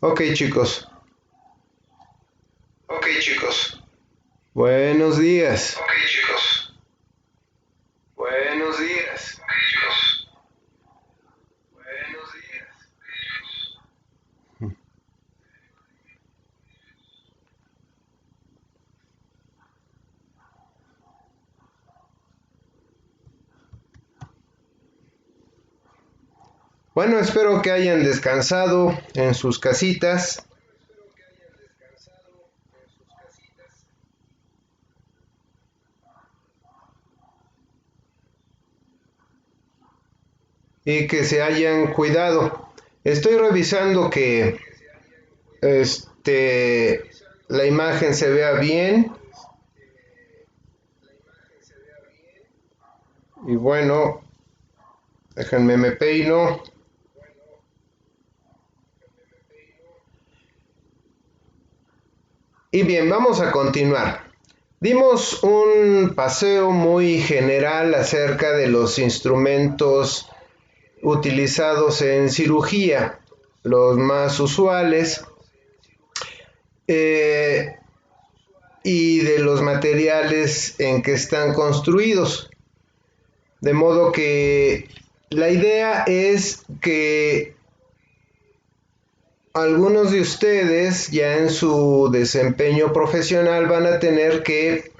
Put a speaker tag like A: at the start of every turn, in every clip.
A: Ok, chicos.
B: Ok, chicos.
A: Buenos días.
B: Ok, chicos.
A: Buenos días.
B: Ok, chicos. Buenos días.
A: Bueno, espero que hayan descansado en sus casitas y que se hayan cuidado. Estoy revisando que la imagen se vea bien. Y bueno, déjenme me peino. Y bien, vamos a continuar. Dimos un paseo muy general acerca de los instrumentos utilizados en cirugía, los más usuales, eh, y de los materiales en que están construidos. De modo que la idea es que algunos de ustedes ya en su desempeño profesional van a tener que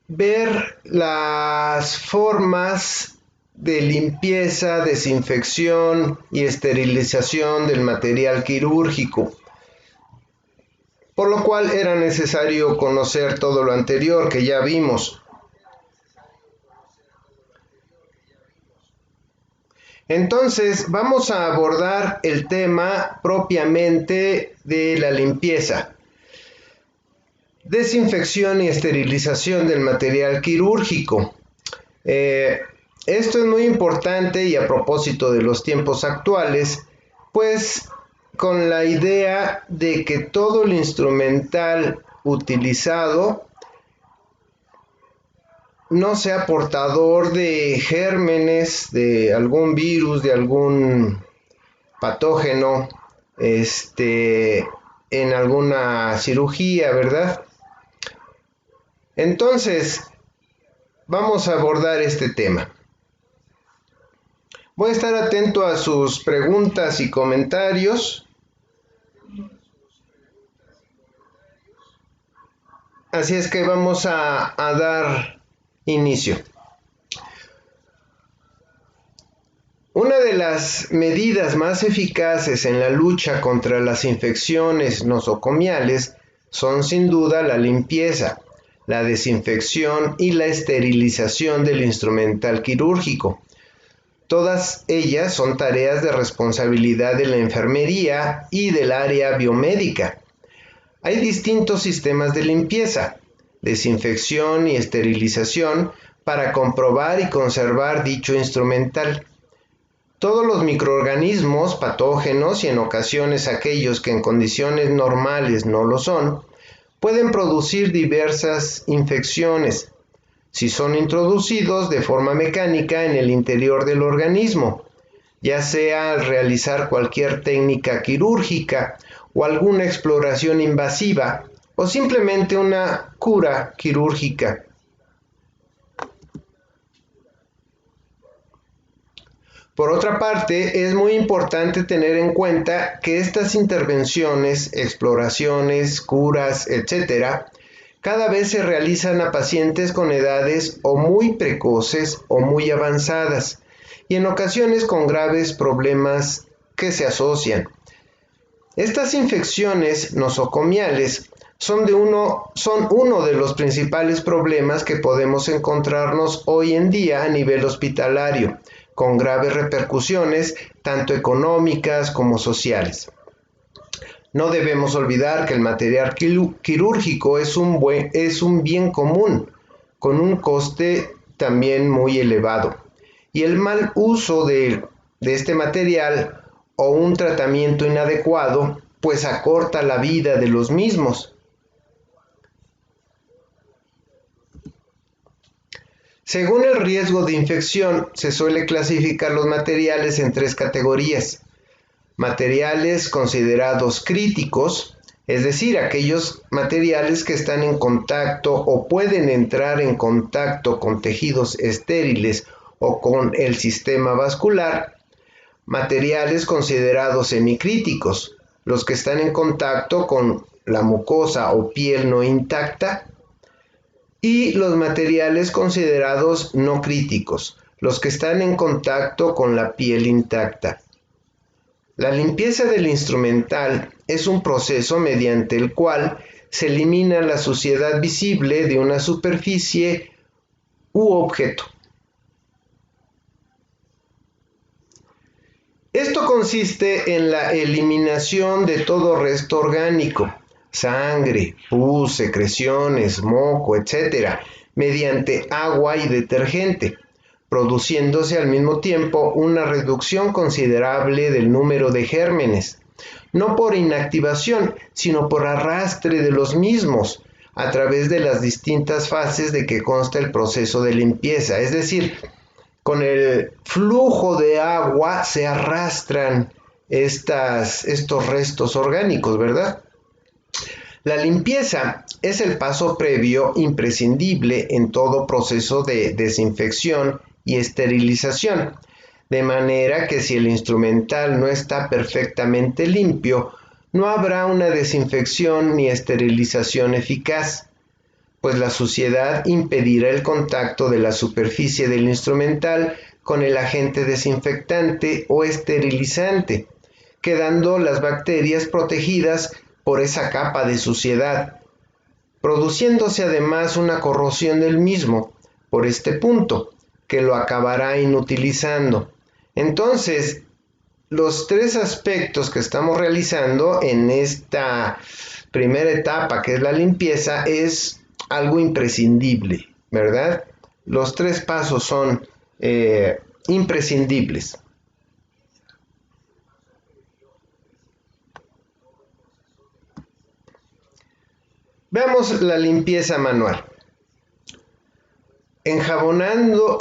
A: ver las formas de limpieza, desinfección y esterilización del material quirúrgico, por lo cual era necesario conocer todo lo anterior que ya vimos. Entonces vamos a abordar el tema propiamente de la limpieza, desinfección y esterilización del material quirúrgico. Esto es muy importante y a propósito de los tiempos actuales, pues con la idea de que todo el instrumental utilizado no sea portador de gérmenes, de algún virus, de algún patógeno, en alguna cirugía, ¿verdad? Entonces, vamos a abordar este tema. Voy a estar atento a sus preguntas y comentarios. Así es que vamos a dar inicio. Una de las medidas más eficaces en la lucha contra las infecciones nosocomiales son sin duda la limpieza, la desinfección y la esterilización del instrumental quirúrgico. Todas ellas son tareas de responsabilidad de la enfermería y del área biomédica. Hay distintos sistemas de limpieza, desinfección y esterilización para comprobar y conservar dicho instrumental. Todos los microorganismos patógenos y en ocasiones aquellos que en condiciones normales no lo son, pueden producir diversas infecciones si son introducidos de forma mecánica en el interior del organismo, ya sea al realizar cualquier técnica quirúrgica o alguna exploración invasiva o simplemente una cura quirúrgica. Por otra parte, es muy importante tener en cuenta que estas intervenciones, exploraciones, curas, etc., cada vez se realizan a pacientes con edades o muy precoces o muy avanzadas y en ocasiones con graves problemas que se asocian. Estas infecciones nosocomiales son uno de los principales problemas que podemos encontrarnos hoy en día a nivel hospitalario, con graves repercusiones tanto económicas como sociales. No debemos olvidar que el material quirúrgico es un bien común, con un coste también muy elevado, y el mal uso de este material o un tratamiento inadecuado pues acorta la vida de los mismos. Según el riesgo de infección, se suele clasificar los materiales en tres categorías: materiales considerados críticos, es decir, aquellos materiales que están en contacto o pueden entrar en contacto con tejidos estériles o con el sistema vascular; materiales considerados semicríticos, los que están en contacto con la mucosa o piel no intacta; y los materiales considerados no críticos, los que están en contacto con la piel intacta. La limpieza del instrumental es un proceso mediante el cual se elimina la suciedad visible de una superficie u objeto. Esto consiste en la eliminación de todo resto orgánico, sangre, pus, secreciones, moco, etc., mediante agua y detergente, produciéndose al mismo tiempo una reducción considerable del número de gérmenes, no por inactivación, sino por arrastre de los mismos, a través de las distintas fases de que consta el proceso de limpieza. Es decir, con el flujo de agua se arrastran estos restos orgánicos, ¿verdad? La limpieza es el paso previo imprescindible en todo proceso de desinfección y esterilización, de manera que si el instrumental no está perfectamente limpio, no habrá una desinfección ni esterilización eficaz, pues la suciedad impedirá el contacto de la superficie del instrumental con el agente desinfectante o esterilizante, quedando las bacterias protegidas por esa capa de suciedad, produciéndose además una corrosión del mismo por este punto, que lo acabará inutilizando. Entonces, los tres aspectos que estamos realizando en esta primera etapa, que es la limpieza, es algo imprescindible, ¿verdad? Los tres pasos son imprescindibles. Veamos la limpieza manual. Enjabonado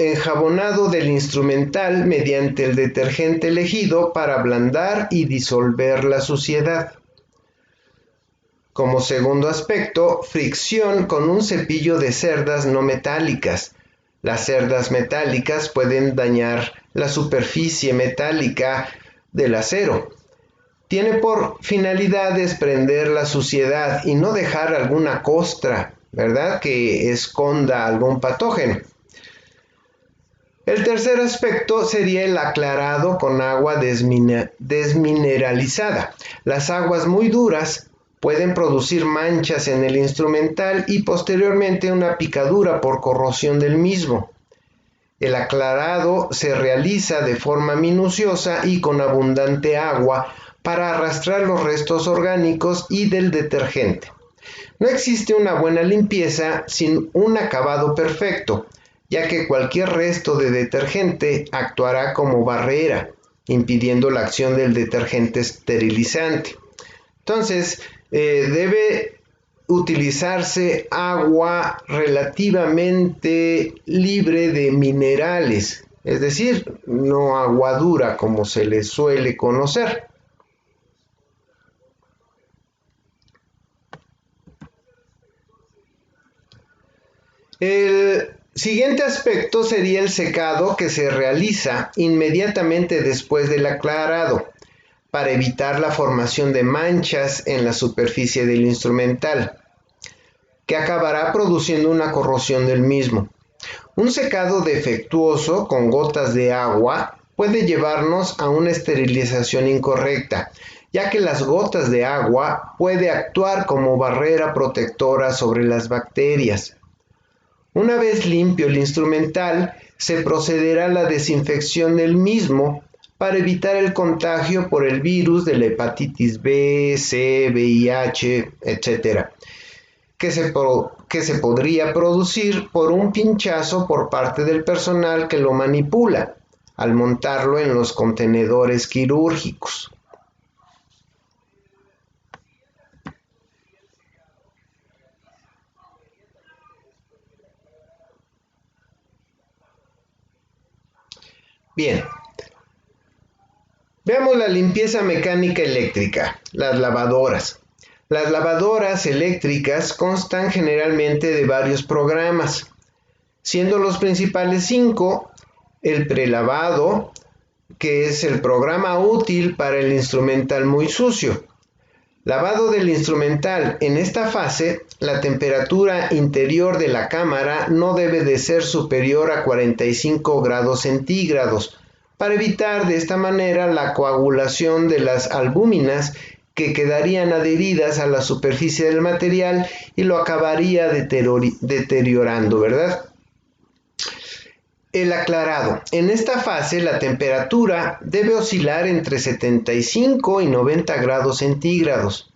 A: del instrumental mediante el detergente elegido para ablandar y disolver la suciedad. Como segundo aspecto, fricción con un cepillo de cerdas no metálicas. Las cerdas metálicas pueden dañar la superficie metálica del acero. Tiene por finalidad desprender la suciedad y no dejar alguna costra, ¿verdad?, que esconda algún patógeno. El tercer aspecto sería el aclarado con agua desmineralizada. Las aguas muy duras pueden producir manchas en el instrumental y posteriormente una picadura por corrosión del mismo. El aclarado se realiza de forma minuciosa y con abundante agua para arrastrar los restos orgánicos y del detergente. No existe una buena limpieza sin un acabado perfecto, ya que cualquier resto de detergente actuará como barrera, impidiendo la acción del detergente esterilizante. Entonces, debe utilizarse agua relativamente libre de minerales, es decir, no agua dura como se le suele conocer. El siguiente aspecto sería el secado, que se realiza inmediatamente después del aclarado, para evitar la formación de manchas en la superficie del instrumental, que acabará produciendo una corrosión del mismo. Un secado defectuoso con gotas de agua puede llevarnos a una esterilización incorrecta, ya que las gotas de agua puede actuar como barrera protectora sobre las bacterias. Una vez limpio el instrumental, se procederá a la desinfección del mismo para evitar el contagio por el virus de la hepatitis B, C, VIH, etc., que se podría producir por un pinchazo por parte del personal que lo manipula al montarlo en los contenedores quirúrgicos. Bien, Veamos la limpieza mecánica eléctrica, las lavadoras. Las lavadoras eléctricas constan generalmente de varios programas, siendo los principales 5 el prelavado, que es el programa útil para el instrumental muy sucio. Lavado del instrumental. En esta fase, la temperatura interior de la cámara no debe de ser superior a 45 grados centígrados, para evitar de esta manera la coagulación de las albúminas que quedarían adheridas a la superficie del material y lo acabaría deteriorando, ¿verdad? El aclarado. En esta fase la temperatura debe oscilar entre 75 y 90 grados centígrados.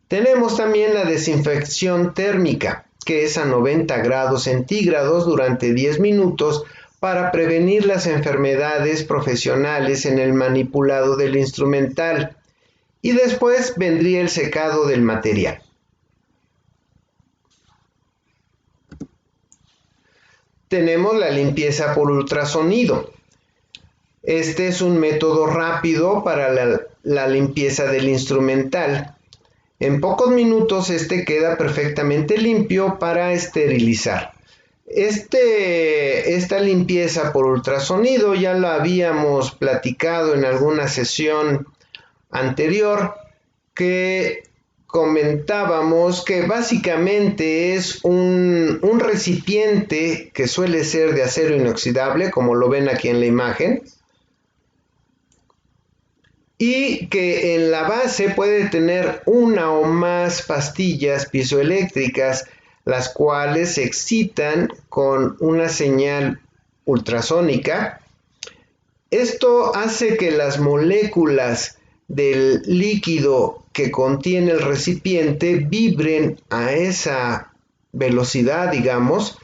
A: Tenemos también la desinfección térmica, que es a 90 grados centígrados durante 10 minutos para prevenir las enfermedades profesionales en el manipulado del instrumental. Y después vendría el secado del material. Tenemos la limpieza por ultrasonido. Este es un método rápido para la limpieza del instrumental. En pocos minutos este queda perfectamente limpio para esterilizar. Esta limpieza por ultrasonido ya lo habíamos platicado en alguna sesión anterior, que comentábamos que básicamente es un recipiente que suele ser de acero inoxidable, como lo ven aquí en la imagen, y que en la base puede tener una o más pastillas piezoeléctricas, las cuales se excitan con una señal ultrasónica. Esto hace que las moléculas del líquido que contiene el recipiente vibren a esa velocidad, digamos,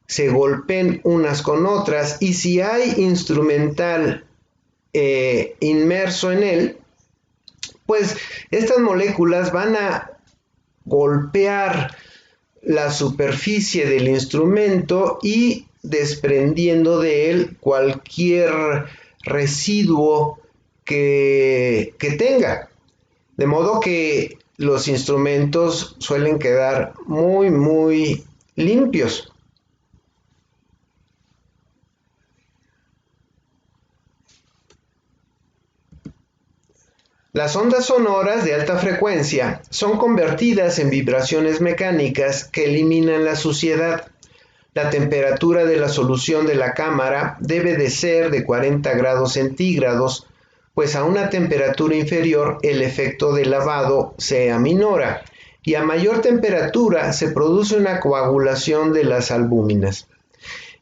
A: se golpeen unas con otras, y si hay instrumental inmerso en él, pues estas moléculas van a golpear la superficie del instrumento y desprendiendo de él cualquier residuo que tenga. De modo que los instrumentos suelen quedar muy limpios. Las ondas sonoras de alta frecuencia son convertidas en vibraciones mecánicas que eliminan la suciedad. La temperatura de la solución de la cámara debe de ser de 40 grados centígrados, pues a una temperatura inferior el efecto de lavado se aminora y a mayor temperatura se produce una coagulación de las albúminas.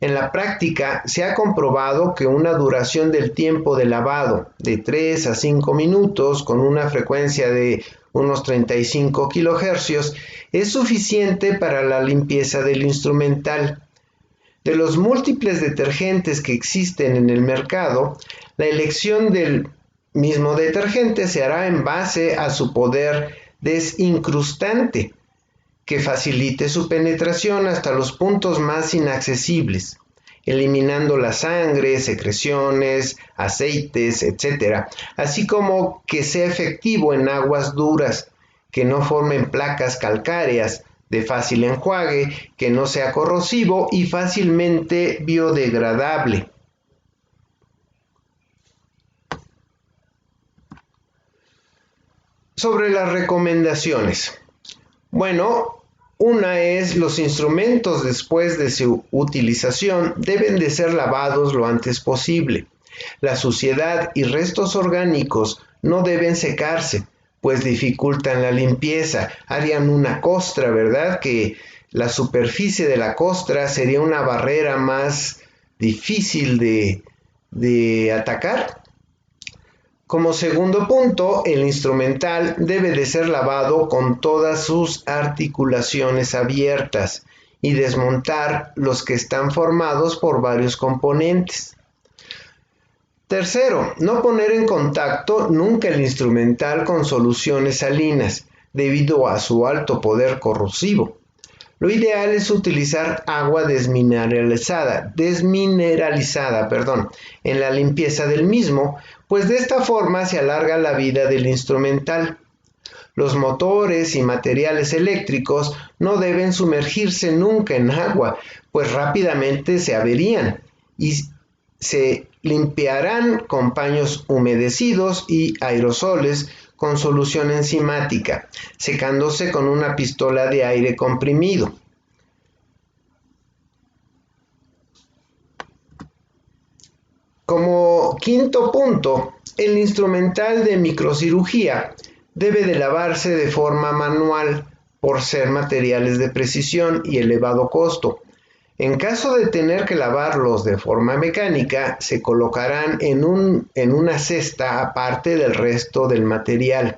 A: En la práctica se ha comprobado que una duración del tiempo de lavado de 3 a 5 minutos con una frecuencia de unos 35 kHz es suficiente para la limpieza del instrumental. De los múltiples detergentes que existen en el mercado, la elección del mismo detergente se hará en base a su poder desincrustante, que facilite su penetración hasta los puntos más inaccesibles, eliminando la sangre, secreciones, aceites, etc., así como que sea efectivo en aguas duras, que no formen placas calcáreas, de fácil enjuague, que no sea corrosivo y fácilmente biodegradable. Sobre las recomendaciones. Bueno, una es: los instrumentos después de su utilización deben de ser lavados lo antes posible. La suciedad y restos orgánicos no deben secarse, pues dificultan la limpieza, harían una costra, ¿verdad? Que la superficie de la costra sería una barrera más difícil de atacar. Como segundo punto, el instrumental debe de ser lavado con todas sus articulaciones abiertas y desmontar los que están formados por varios componentes. Tercero, no poner en contacto nunca el instrumental con soluciones salinas, debido a su alto poder corrosivo. Lo ideal es utilizar agua desmineralizada, en la limpieza del mismo, pues de esta forma se alarga la vida del instrumental. Los motores y materiales eléctricos no deben sumergirse nunca en agua, pues rápidamente se averían y se limpiarán con paños humedecidos y aerosoles con solución enzimática, secándose con una pistola de aire comprimido. Como quinto punto, el instrumental de microcirugía debe de lavarse de forma manual por ser materiales de precisión y elevado costo. En caso de tener que lavarlos de forma mecánica, se colocarán en una cesta aparte del resto del material.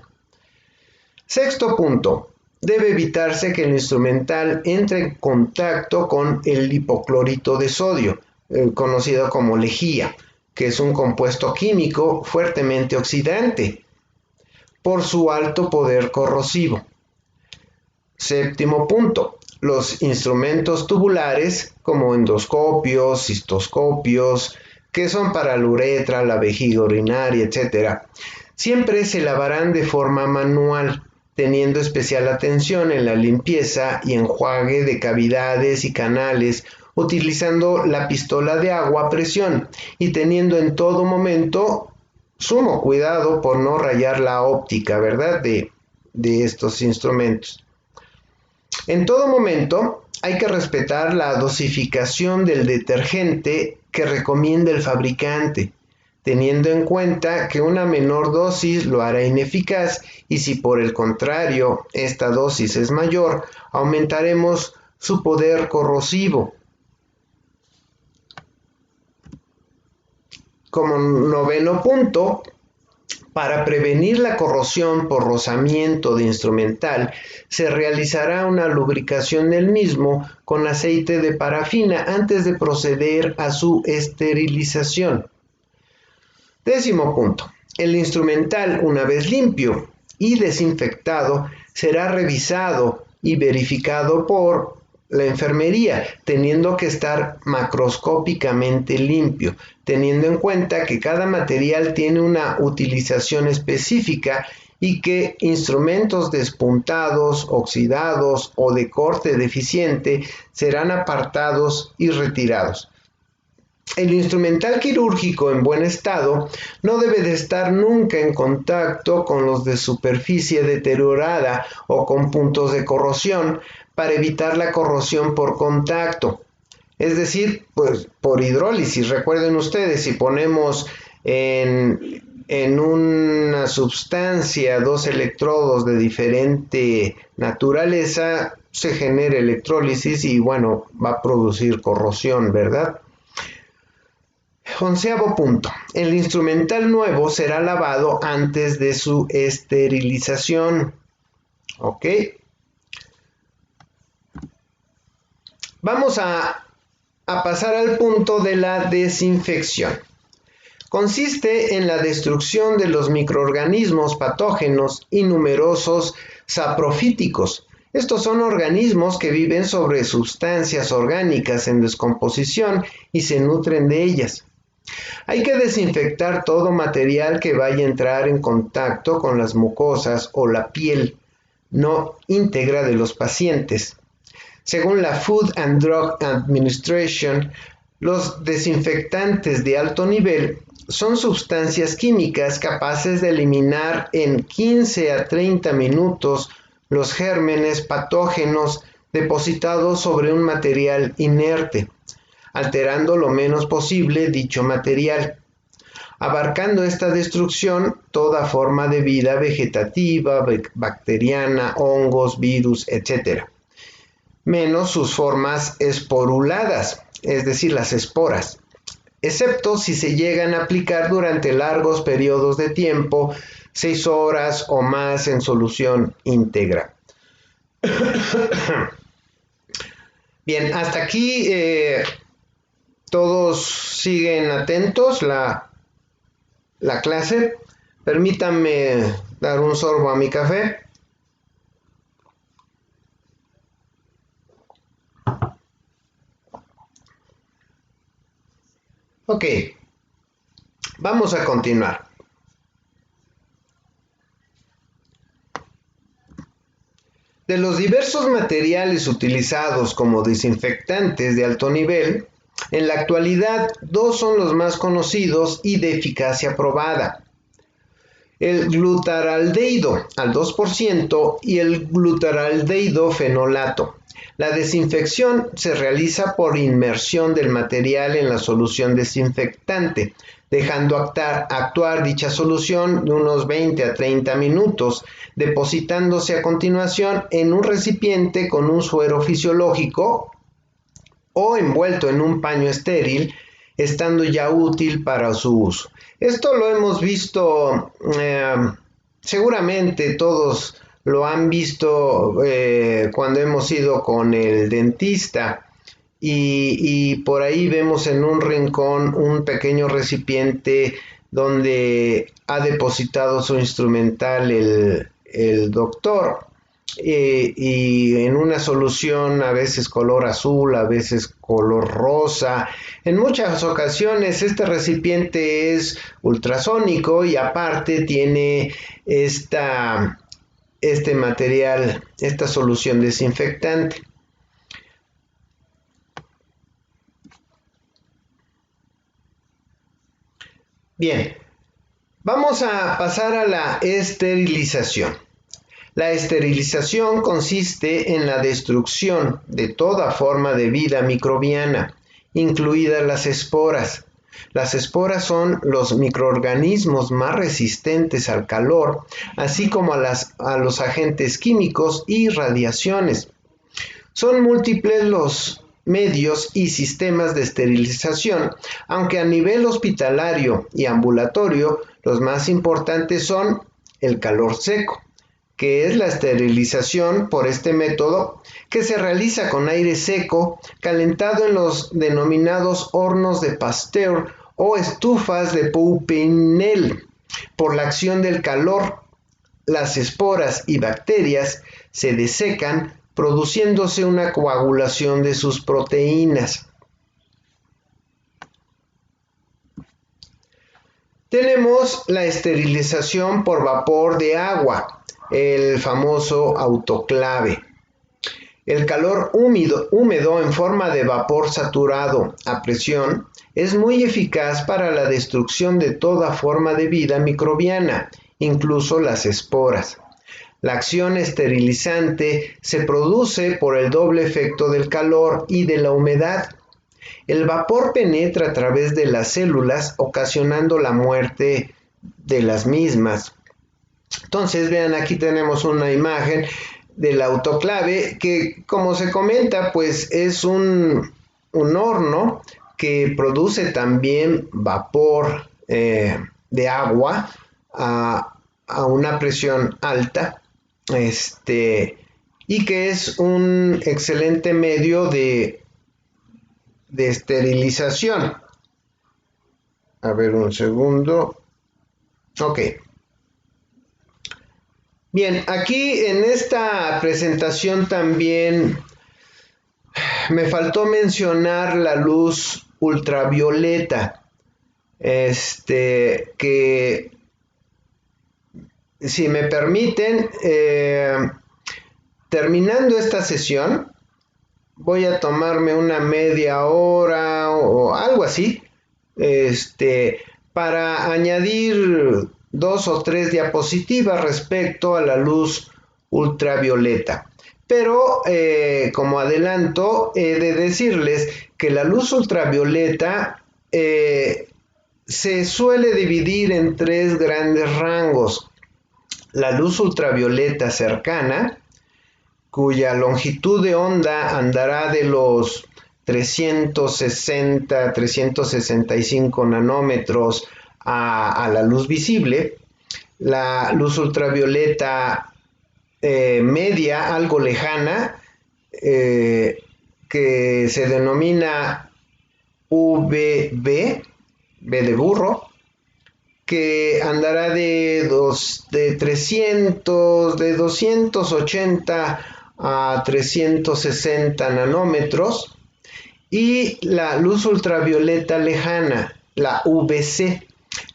A: Sexto punto, debe evitarse que el instrumental entre en contacto con el hipoclorito de sodio, conocido como lejía, que es un compuesto químico fuertemente oxidante por su alto poder corrosivo. Séptimo punto, los instrumentos tubulares como endoscopios, cistoscopios, que son para la uretra, la vejiga urinaria, etc., siempre se lavarán de forma manual, teniendo especial atención en la limpieza y enjuague de cavidades y canales, utilizando la pistola de agua a presión y teniendo en todo momento sumo cuidado por no rayar la óptica, ¿verdad?, de estos instrumentos. En todo momento hay que respetar la dosificación del detergente que recomienda el fabricante, teniendo en cuenta que una menor dosis lo hará ineficaz y si por el contrario esta dosis es mayor, aumentaremos su poder corrosivo. Como noveno punto, para prevenir la corrosión por rozamiento de instrumental, se realizará una lubricación del mismo con aceite de parafina antes de proceder a su esterilización. Décimo punto. El instrumental, una vez limpio y desinfectado, será revisado y verificado por la enfermería, teniendo que estar macroscópicamente limpio, teniendo en cuenta que cada material tiene una utilización específica y que instrumentos despuntados, oxidados o de corte deficiente serán apartados y retirados. El instrumental quirúrgico en buen estado no debe de estar nunca en contacto con los de superficie deteriorada o con puntos de corrosión para evitar la corrosión por contacto. Es decir, pues por hidrólisis. Recuerden ustedes, si ponemos en una sustancia dos electrodos de diferente naturaleza, se genera electrólisis y bueno, va a producir corrosión, ¿verdad? Onceavo punto. El instrumental nuevo será lavado antes de su esterilización. ¿Ok? Vamos a pasar al punto de la desinfección. Consiste en la destrucción de los microorganismos patógenos y numerosos saprofíticos. Estos son organismos que viven sobre sustancias orgánicas en descomposición y se nutren de ellas. Hay que desinfectar todo material que vaya a entrar en contacto con las mucosas o la piel no íntegra de los pacientes. Según la Food and Drug Administration, los desinfectantes de alto nivel son sustancias químicas capaces de eliminar en 15 a 30 minutos los gérmenes patógenos depositados sobre un material inerte, alterando lo menos posible dicho material, abarcando esta destrucción toda forma de vida vegetativa, bacteriana, hongos, virus, etc., menos sus formas esporuladas, es decir, las esporas, excepto si se llegan a aplicar durante largos periodos de tiempo, 6 horas o más en solución íntegra. Bien, hasta aquí todos siguen atentos la clase. Permítanme dar un sorbo a mi café. Ok, vamos a continuar. De los diversos materiales utilizados como desinfectantes de alto nivel, en la actualidad dos son los más conocidos y de eficacia probada: el glutaraldehído al 2% y el glutaraldehído fenolato. La desinfección se realiza por inmersión del material en la solución desinfectante, dejando actuar dicha solución de unos 20 a 30 minutos, depositándose a continuación en un recipiente con un suero fisiológico o envuelto en un paño estéril, estando ya útil para su uso. Esto lo hemos visto, seguramente todos lo han visto cuando hemos ido con el dentista y por ahí vemos en un rincón un pequeño recipiente donde ha depositado su instrumental el doctor. Y en una solución a veces color azul, a veces color rosa. En muchas ocasiones este recipiente es ultrasónico y aparte tiene este material, esta solución desinfectante. Bien, vamos a pasar a la esterilización. La esterilización consiste en la destrucción de toda forma de vida microbiana, incluidas las esporas. Las esporas son los microorganismos más resistentes al calor, así como a los agentes químicos y radiaciones. Son múltiples los medios y sistemas de esterilización, aunque a nivel hospitalario y ambulatorio los más importantes son el calor seco, que es la esterilización por este método, que se realiza con aire seco calentado en los denominados hornos de Pasteur o estufas de Poupenel. Por la acción del calor, las esporas y bacterias se desecan, produciéndose una coagulación de sus proteínas. Tenemos la esterilización por vapor de agua, el famoso autoclave. El calor húmedo en forma de vapor saturado a presión es muy eficaz para la destrucción de toda forma de vida microbiana, incluso las esporas. La acción esterilizante se produce por el doble efecto del calor y de la humedad. El vapor penetra a través de las células, ocasionando la muerte de las mismas. Entonces, vean, aquí tenemos una imagen del autoclave que, como se comenta, pues es un horno que produce también vapor de agua a una presión alta, y que es un excelente medio de esterilización. A ver, un segundo. Ok. Bien, aquí en esta presentación también me faltó mencionar la luz ultravioleta, que si me permiten, terminando esta sesión, voy a tomarme una media hora o algo así, para añadir 2 o 3 diapositivas respecto a la luz ultravioleta. Pero como adelanto, he de decirles que la luz ultravioleta se suele dividir en 3 grandes rangos. La luz ultravioleta cercana, cuya longitud de onda andará de los 365 nanómetros a la luz visible. La luz ultravioleta media, algo lejana, que se denomina UVB, B de burro, que andará de 280 a 360 nanómetros, y la luz ultravioleta lejana, la VC,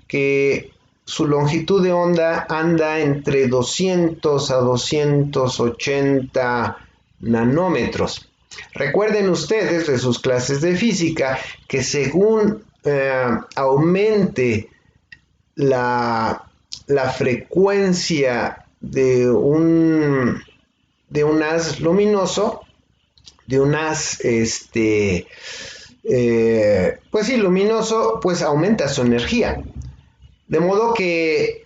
A: que su longitud de onda anda entre 200 a 280 nanómetros. Recuerden ustedes de sus clases de física que según aumente la frecuencia de un haz luminoso, de un haz pues sí, luminoso, pues aumenta su energía. De modo que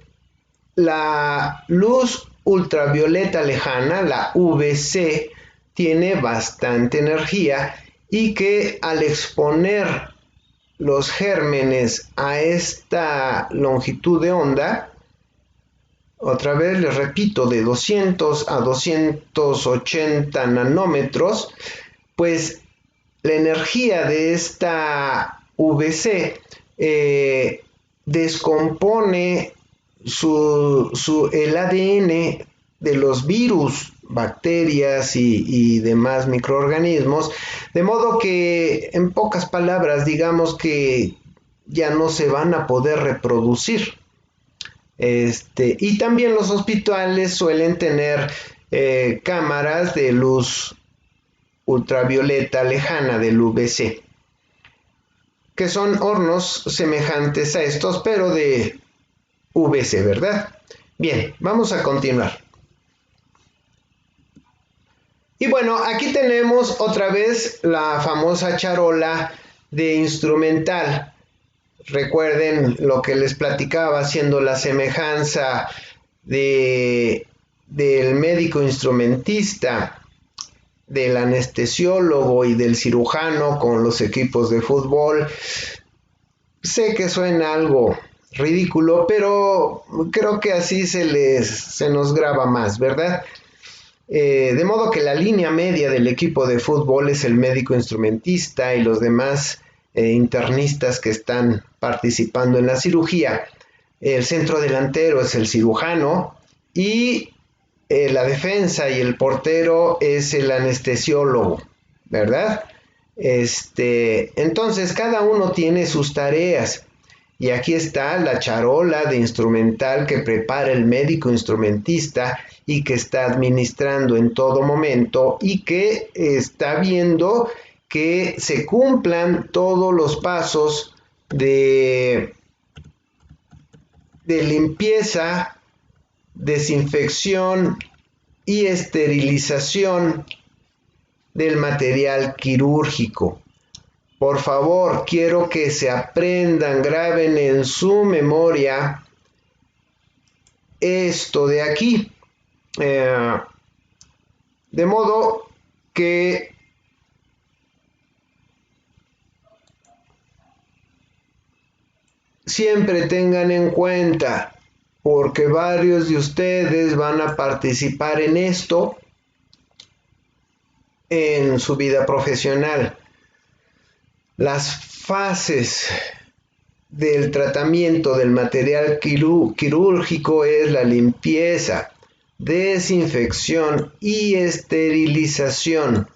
A: la luz ultravioleta lejana, la VC, tiene bastante energía y que al exponer los gérmenes a esta longitud de onda, otra vez les repito, de 200 a 280 nanómetros, pues la energía de esta VC descompone el ADN de los virus, bacterias y demás microorganismos, de modo que, en pocas palabras, digamos que ya no se van a poder reproducir. Y también los hospitales suelen tener cámaras de luz ultravioleta lejana del VC, que son hornos semejantes a estos, pero de VC, ¿verdad? Bien, vamos a continuar. Y bueno, aquí tenemos otra vez la famosa charola de instrumental. Recuerden lo que les platicaba, haciendo la semejanza del médico instrumentista, del anestesiólogo y del cirujano con los equipos de fútbol. Sé que suena algo ridículo, pero creo que así se nos graba más, ¿verdad? De modo que la línea media del equipo de fútbol es el médico instrumentista y los demás internistas que están participando en la cirugía. El centro delantero es el cirujano y la defensa y el portero es el anestesiólogo, ¿verdad? Entonces cada uno tiene sus tareas. Y aquí está la charola de instrumental que prepara el médico instrumentista y que está administrando en todo momento y que está viendo que se cumplan todos los pasos de limpieza, desinfección y esterilización del material quirúrgico. Por favor, quiero que se aprendan, graben en su memoria esto de aquí. De modo que siempre tengan en cuenta, porque varios de ustedes van a participar en esto en su vida profesional. Las fases del tratamiento del material quirúrgico es la limpieza, desinfección y esterilización.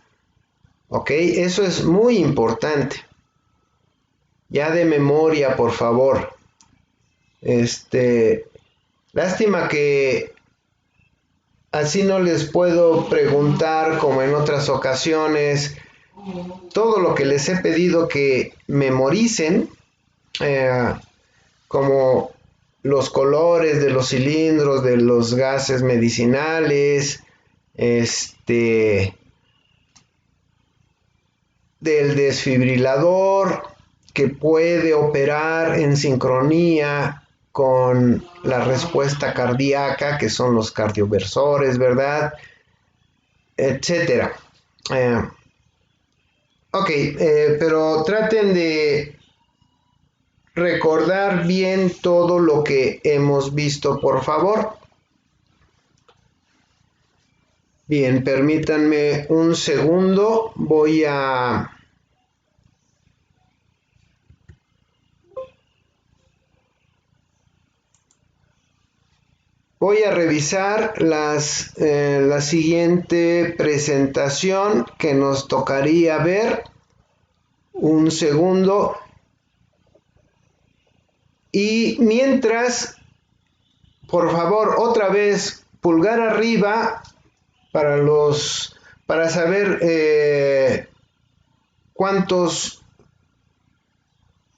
A: ¿Ok? Eso es muy importante. Ya de memoria, por favor. Lástima que así no les puedo preguntar como en otras ocasiones todo lo que les he pedido que memoricen, como los colores de los cilindros, de los gases medicinales, del desfibrilador que puede operar en sincronía con la respuesta cardíaca, que son los cardioversores, ¿verdad? Etcétera. Pero traten de recordar bien todo lo que hemos visto, por favor. Bien, permítanme un segundo. Voy a revisar la siguiente presentación que nos tocaría ver. Un segundo. Y mientras, por favor, otra vez, pulgar arriba para saber cuántos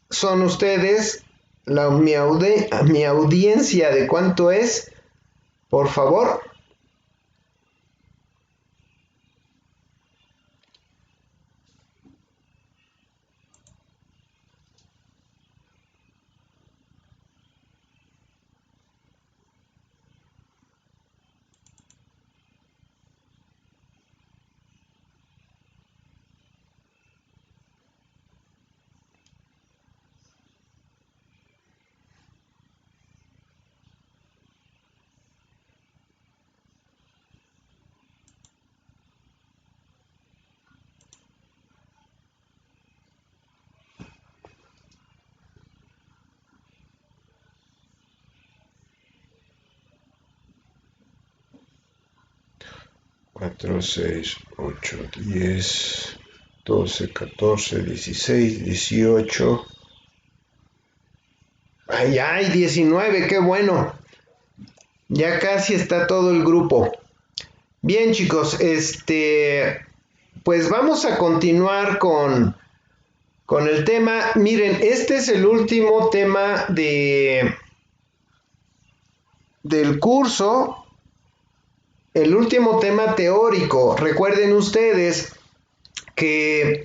A: son ustedes, mi audiencia de cuánto es, por favor. Cuatro, 6, 8, 10, 12, 14, 16, 18. Ay, 19, qué bueno. Ya casi está todo el grupo. Bien, chicos, pues vamos a continuar con el tema. Miren, este es el último tema del curso. El último tema teórico. Recuerden ustedes que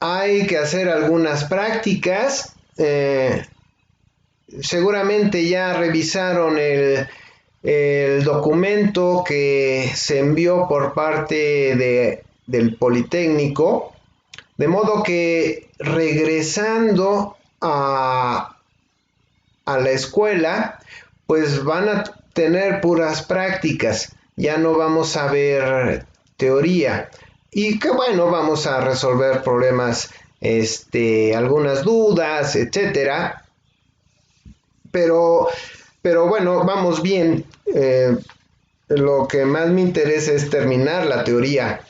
A: hay que hacer algunas prácticas. Seguramente ya revisaron el documento que se envió por parte del Politécnico. De modo que regresando a la escuela, pues van a tener puras prácticas, ya no vamos a ver teoría, y que bueno, vamos a resolver problemas, algunas dudas, etcétera, pero bueno, vamos bien. Lo que más me interesa es terminar la teoría,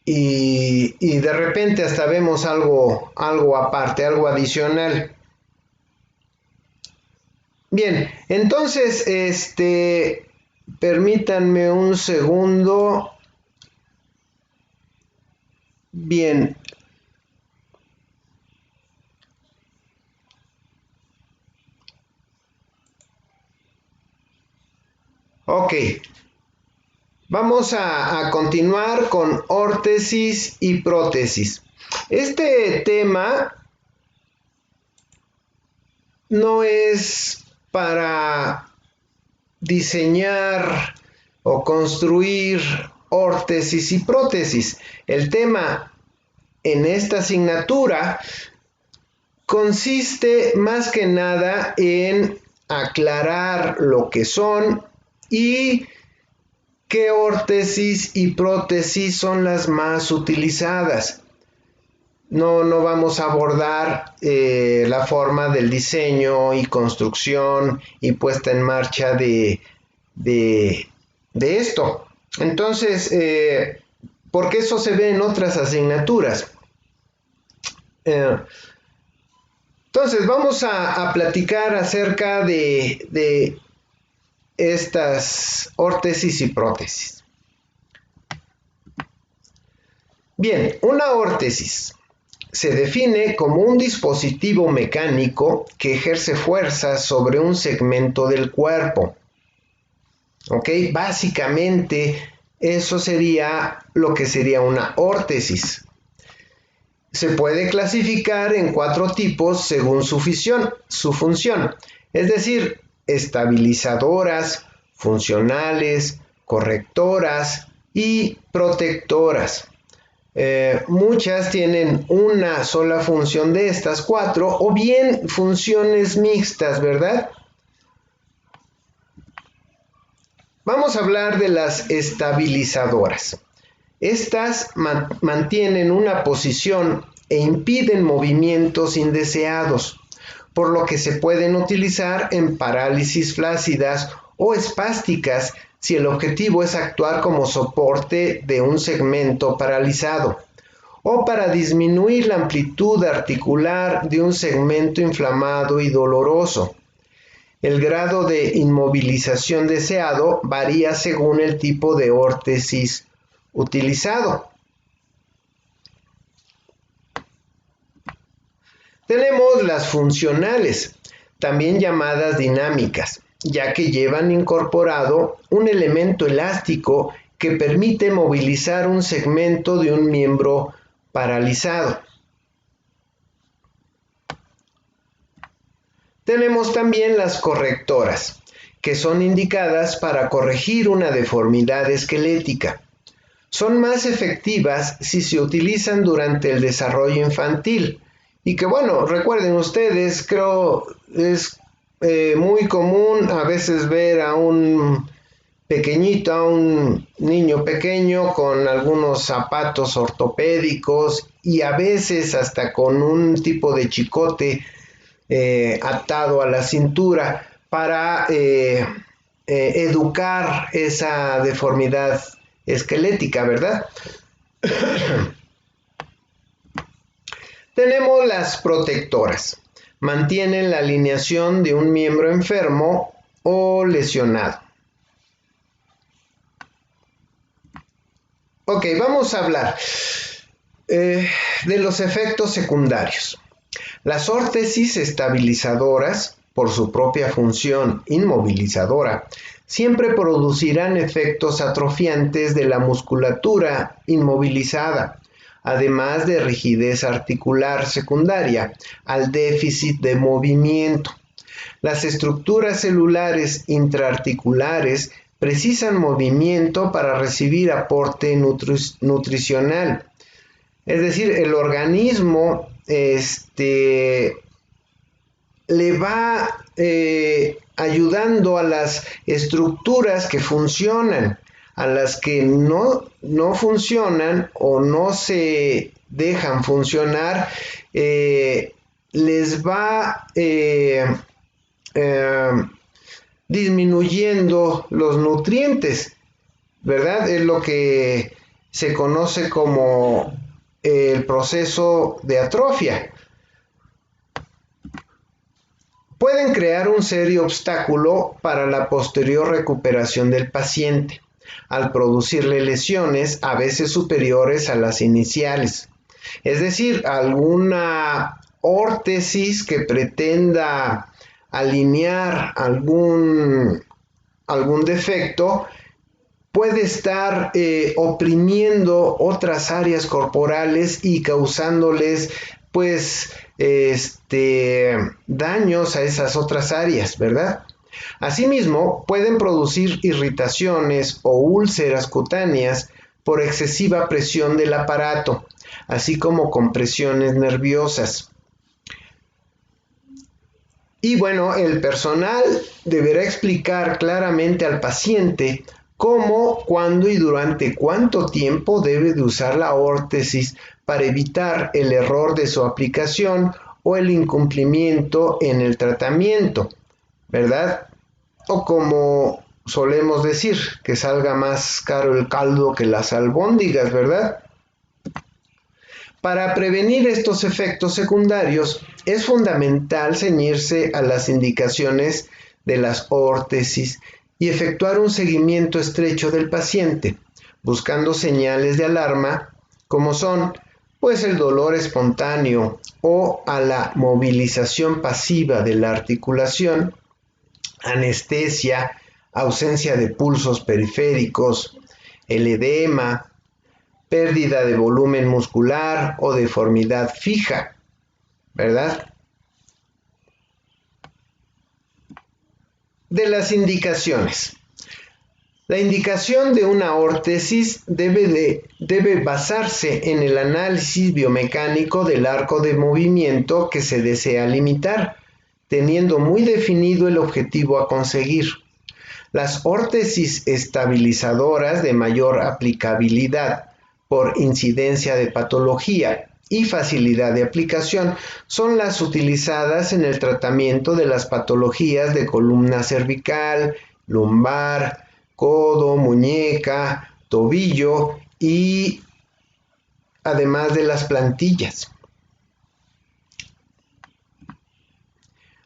A: y de repente hasta vemos algo aparte, algo adicional. Bien, entonces, permítanme un segundo. Bien. Ok. Vamos a continuar con órtesis y prótesis. Este tema no es para diseñar o construir órtesis y prótesis. El tema en esta asignatura consiste más que nada en aclarar lo que son y qué órtesis y prótesis son las más utilizadas. No vamos a abordar la forma del diseño y construcción y puesta en marcha de esto. Entonces, porque eso se ve en otras asignaturas. Entonces, vamos a platicar acerca de estas órtesis y prótesis. Bien, una órtesis se define como un dispositivo mecánico que ejerce fuerza sobre un segmento del cuerpo. ¿Ok? Básicamente, eso sería lo que sería una órtesis. Se puede clasificar en 4 tipos según su función, es decir, estabilizadoras, funcionales, correctoras y protectoras. Muchas tienen una sola función de estas 4 o bien funciones mixtas, ¿verdad? Vamos a hablar de las estabilizadoras. Estas mantienen una posición e impiden movimientos indeseados, por lo que se pueden utilizar en parálisis flácidas o espásticas si el objetivo es actuar como soporte de un segmento paralizado, o para disminuir la amplitud articular de un segmento inflamado y doloroso. El grado de inmovilización deseado varía según el tipo de órtesis utilizado. Tenemos las funcionales, también llamadas dinámicas, ya que llevan incorporado un elemento elástico que permite movilizar un segmento de un miembro paralizado. Tenemos también las correctoras, que son indicadas para corregir una deformidad esquelética. Son más efectivas si se utilizan durante el desarrollo infantil. Y que bueno, recuerden ustedes, creo es muy común a veces ver a un pequeñito, a un niño pequeño con algunos zapatos ortopédicos y a veces hasta con un tipo de chicote atado a la cintura para educar esa deformidad esquelética, ¿verdad? Tenemos las protectoras. Mantienen la alineación de un miembro enfermo o lesionado. Ok, vamos a hablar de los efectos secundarios. Las órtesis estabilizadoras, por su propia función inmovilizadora, siempre producirán efectos atrofiantes de la musculatura inmovilizada, además de rigidez articular secundaria al déficit de movimiento. Las estructuras celulares intraarticulares precisan movimiento para recibir aporte nutricional. Es decir, el organismo le va ayudando a las estructuras que funcionan. A las que no funcionan o no se dejan funcionar, les va disminuyendo los nutrientes, ¿verdad? Es lo que se conoce como el proceso de atrofia. Pueden crear un serio obstáculo para la posterior recuperación del paciente, al producirle lesiones a veces superiores a las iniciales. Es decir, alguna órtesis que pretenda alinear algún defecto puede estar oprimiendo otras áreas corporales y causándoles pues daños a esas otras áreas, ¿verdad? Asimismo, pueden producir irritaciones o úlceras cutáneas por excesiva presión del aparato, así como compresiones nerviosas. Y bueno, el personal deberá explicar claramente al paciente cómo, cuándo y durante cuánto tiempo debe de usar la órtesis para evitar el error de su aplicación o el incumplimiento en el tratamiento, ¿verdad? O como solemos decir, que salga más caro el caldo que las albóndigas, ¿verdad? Para prevenir estos efectos secundarios, es fundamental ceñirse a las indicaciones de las órtesis y efectuar un seguimiento estrecho del paciente, buscando señales de alarma como son pues el dolor espontáneo o a la movilización pasiva de la articulación, anestesia, ausencia de pulsos periféricos, el edema, pérdida de volumen muscular o deformidad fija, ¿verdad? De las indicaciones. La indicación de una órtesis debe basarse en el análisis biomecánico del arco de movimiento que se desea limitar, teniendo muy definido el objetivo a conseguir. Las órtesis estabilizadoras de mayor aplicabilidad por incidencia de patología y facilidad de aplicación son las utilizadas en el tratamiento de las patologías de columna cervical, lumbar, codo, muñeca, tobillo y además de las plantillas.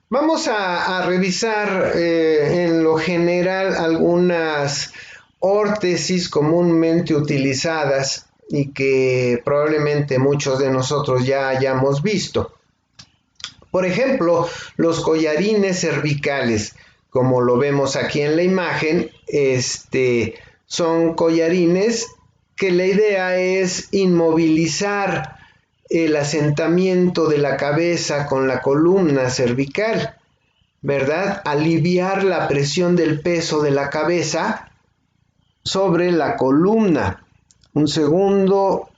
A: Vamos a revisar en lo general algunas órtesis comúnmente utilizadas y que probablemente muchos de nosotros ya hayamos visto. Por ejemplo, los collarines cervicales, como lo vemos aquí en la imagen, son collarines que la idea es inmovilizar el asentamiento de la cabeza con la columna cervical, ¿verdad? Aliviar la presión del peso de la cabeza sobre la columna. Un segundo.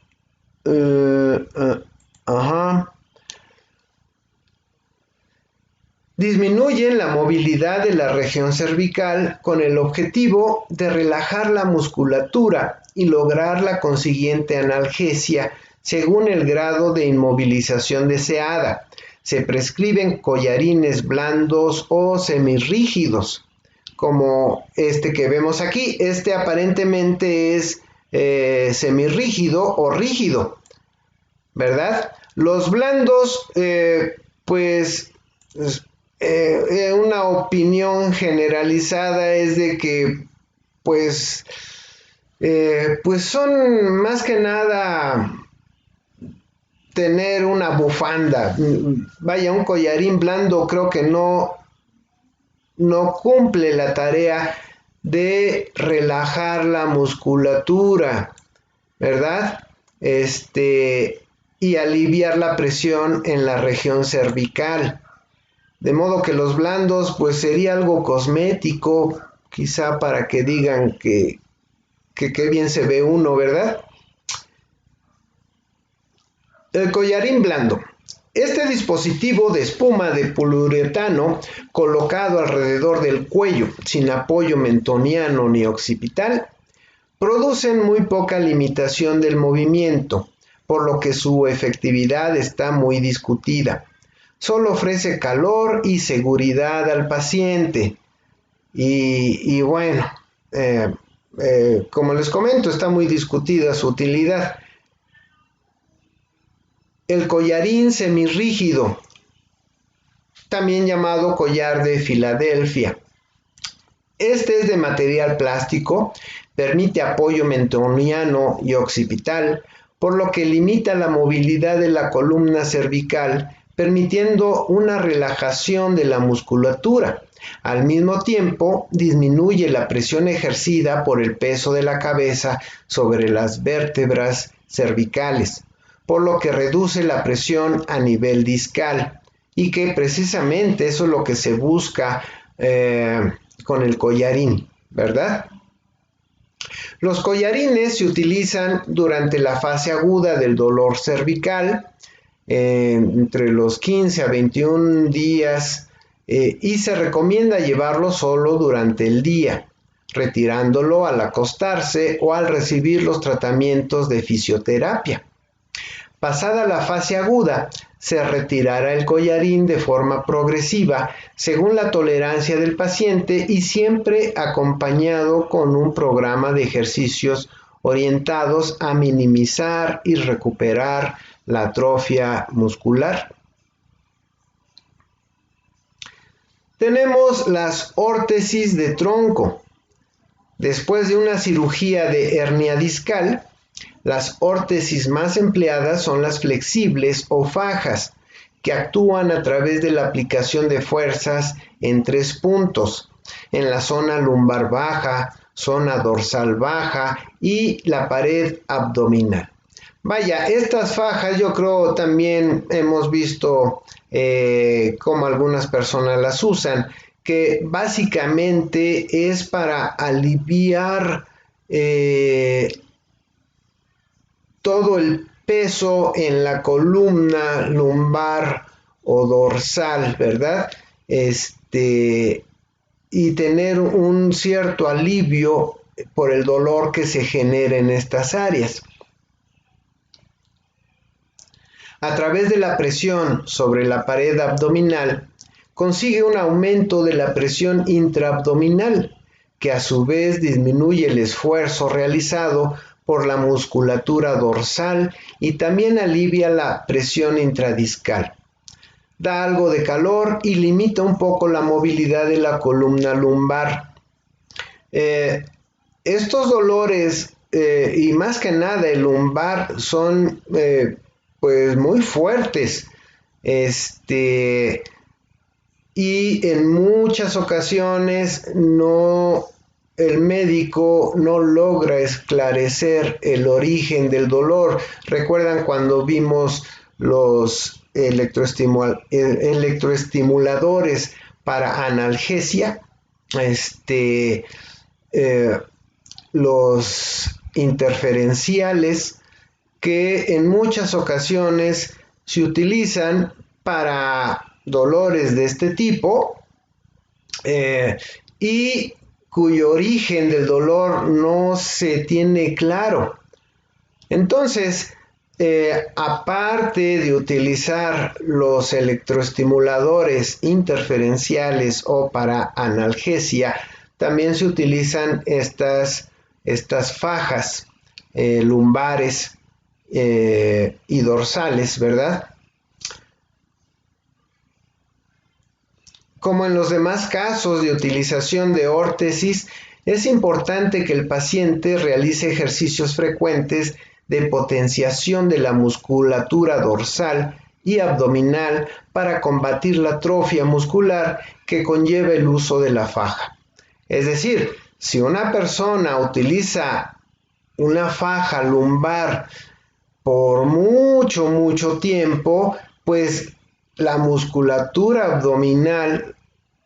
A: Disminuyen la movilidad de la región cervical con el objetivo de relajar la musculatura y lograr la consiguiente analgesia según el grado de inmovilización deseada. Se prescriben collarines blandos o semirrígidos, como este que vemos aquí. Este aparentemente es semirrígido o rígido, ¿verdad? Los blandos, una opinión generalizada es de que son más que nada tener una bufanda. Vaya, un collarín blando creo que no cumple la tarea de relajar la musculatura, ¿verdad? Y aliviar la presión en la región cervical. De modo que los blandos pues sería algo cosmético, quizá para que digan que qué bien se ve uno, ¿verdad? El collarín blando. Este dispositivo de espuma de poliuretano colocado alrededor del cuello, sin apoyo mentoniano ni occipital, producen muy poca limitación del movimiento, por lo que su efectividad está muy discutida. Solo ofrece calor y seguridad al paciente. Y bueno, como les comento, está muy discutida su utilidad. El collarín semirrígido, también llamado collar de Filadelfia. Este es de material plástico, permite apoyo mentoniano y occipital, por lo que limita la movilidad de la columna cervical, permitiendo una relajación de la musculatura. Al mismo tiempo, disminuye la presión ejercida por el peso de la cabeza sobre las vértebras cervicales, por lo que reduce la presión a nivel discal, y que precisamente eso es lo que se busca con el collarín, ¿verdad? Los collarines se utilizan durante la fase aguda del dolor cervical, entre los 15 a 21 días, y se recomienda llevarlo solo durante el día, retirándolo al acostarse o al recibir los tratamientos de fisioterapia. Pasada la fase aguda, se retirará el collarín de forma progresiva según la tolerancia del paciente y siempre acompañado con un programa de ejercicios orientados a minimizar y recuperar la atrofia muscular. Tenemos las órtesis de tronco. Después de una cirugía de hernia discal, las órtesis más empleadas son las flexibles o fajas, que actúan a través de la aplicación de fuerzas en 3 puntos, en la zona lumbar baja, zona dorsal baja y la pared abdominal. Vaya, estas fajas yo creo también hemos visto cómo algunas personas las usan, que básicamente es para aliviar todo el peso en la columna lumbar o dorsal, ¿verdad? Y tener un cierto alivio por el dolor que se genera en estas áreas. A través de la presión sobre la pared abdominal, consigue un aumento de la presión intraabdominal, que a su vez disminuye el esfuerzo realizado por la musculatura dorsal y también alivia la presión intradiscal. Da algo de calor y limita un poco la movilidad de la columna lumbar. Estos dolores y más que nada el lumbar son pues muy fuertes, y en muchas ocasiones el médico no logra esclarecer el origen del dolor. ¿Recuerdan cuando vimos los electroestimuladores para analgesia? Los interferenciales, que en muchas ocasiones se utilizan para dolores de este tipo, y cuyo origen del dolor no se tiene claro. Entonces, aparte de utilizar los electroestimuladores interferenciales o para analgesia, también se utilizan estas fajas lumbares y dorsales, ¿verdad? Como en los demás casos de utilización de órtesis, es importante que el paciente realice ejercicios frecuentes de potenciación de la musculatura dorsal y abdominal para combatir la atrofia muscular que conlleva el uso de la faja. Es decir, si una persona utiliza una faja lumbar por mucho tiempo, pues la musculatura abdominal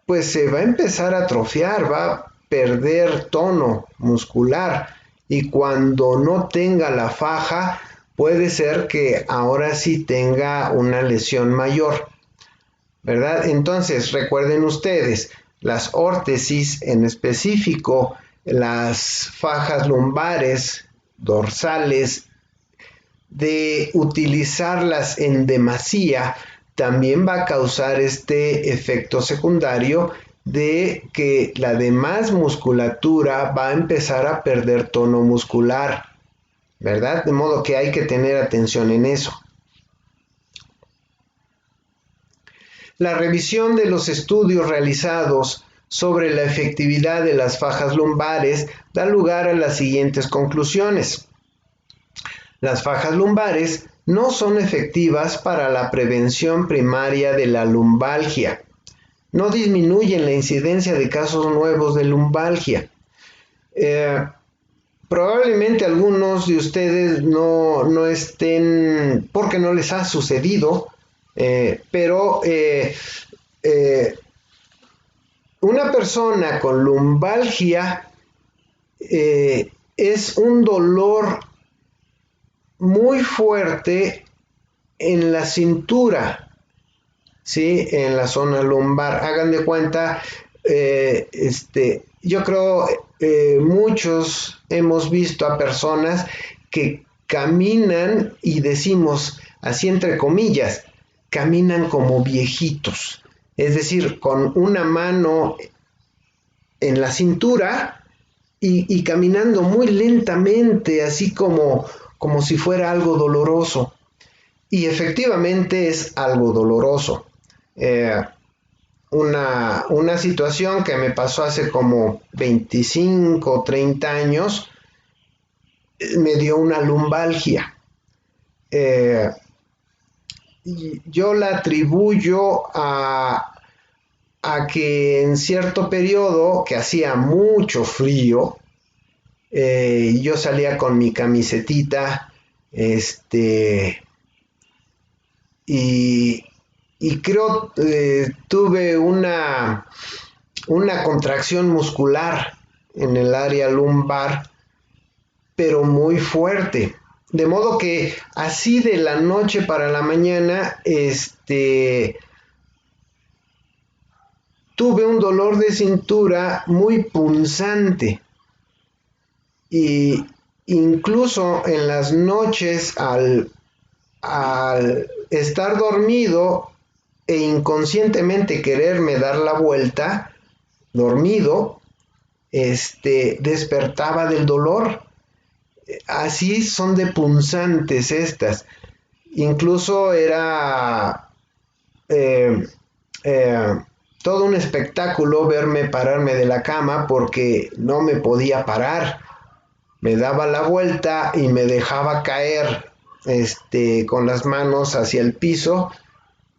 A: pues se va a empezar a atrofiar, va a perder tono muscular, y cuando no tenga la faja puede ser que ahora sí tenga una lesión mayor, ¿verdad? Entonces recuerden ustedes, las órtesis, en específico las fajas lumbares, dorsales, de utilizarlas en demasía, también va a causar este efecto secundario de que la demás musculatura va a empezar a perder tono muscular, ¿verdad? De modo que hay que tener atención en eso. La revisión de los estudios realizados sobre la efectividad de las fajas lumbares da lugar a las siguientes conclusiones. Las fajas lumbares no son efectivas para la prevención primaria de la lumbalgia. No disminuyen la incidencia de casos nuevos de lumbalgia. Probablemente algunos de ustedes no estén, porque no les ha sucedido, pero una persona con lumbalgia es un dolor muy fuerte en la cintura, ¿sí? En la zona lumbar. Hagan de cuenta, yo creo muchos hemos visto a personas que caminan, y decimos así entre comillas, caminan como viejitos, es decir, con una mano en la cintura y caminando muy lentamente, así como si fuera algo doloroso. Y efectivamente es algo doloroso. Una situación que me pasó hace como 25 o 30 años, me dio una lumbalgia. Yo la atribuyo a que en cierto periodo que hacía mucho frío, yo salía con mi camisetita, y creo tuve una contracción muscular en el área lumbar, pero muy fuerte, de modo que así de la noche para la mañana tuve un dolor de cintura muy punzante, y incluso en las noches al estar dormido e inconscientemente quererme dar la vuelta, dormido, despertaba del dolor. Así son de punzantes estas. Incluso era eh, eh, todo un espectáculo verme pararme de la cama porque no me podía parar. Me daba la vuelta y me dejaba caer con las manos hacia el piso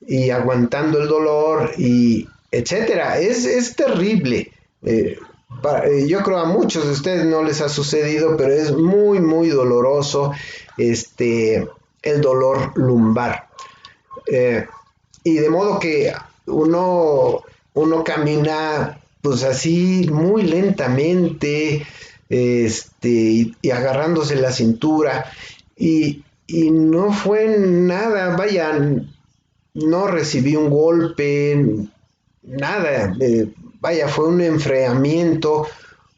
A: y aguantando el dolor y etcétera. Es terrible. Yo creo a muchos de ustedes no les ha sucedido, pero es muy, muy doloroso el dolor lumbar. Eh, y de modo que uno camina pues así muy lentamente, y agarrándose la cintura, y no fue nada, vaya, no recibí un golpe, nada, vaya, fue un enfriamiento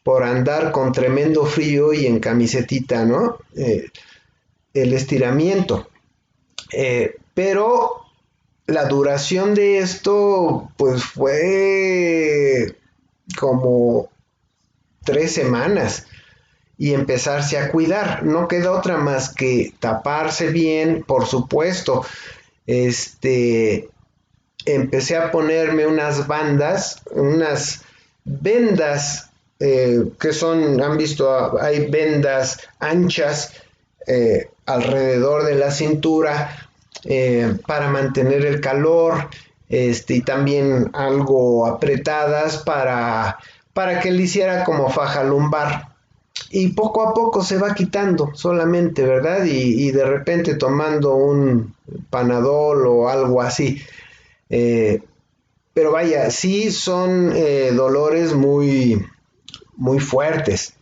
A: por andar con tremendo frío y en camisetita, ¿no? El estiramiento. Pero la duración de esto, pues fue como 3 semanas y empezarse a cuidar. No queda otra más que taparse bien, por supuesto. Empecé a ponerme unas vendas, que son, han visto, hay vendas anchas alrededor de la cintura para mantener el calor, y también algo apretadas para que le hiciera como faja lumbar. Y poco a poco se va quitando solamente, ¿verdad? Y de repente tomando un Panadol o algo así. Eh, pero vaya, sí son dolores muy, muy fuertes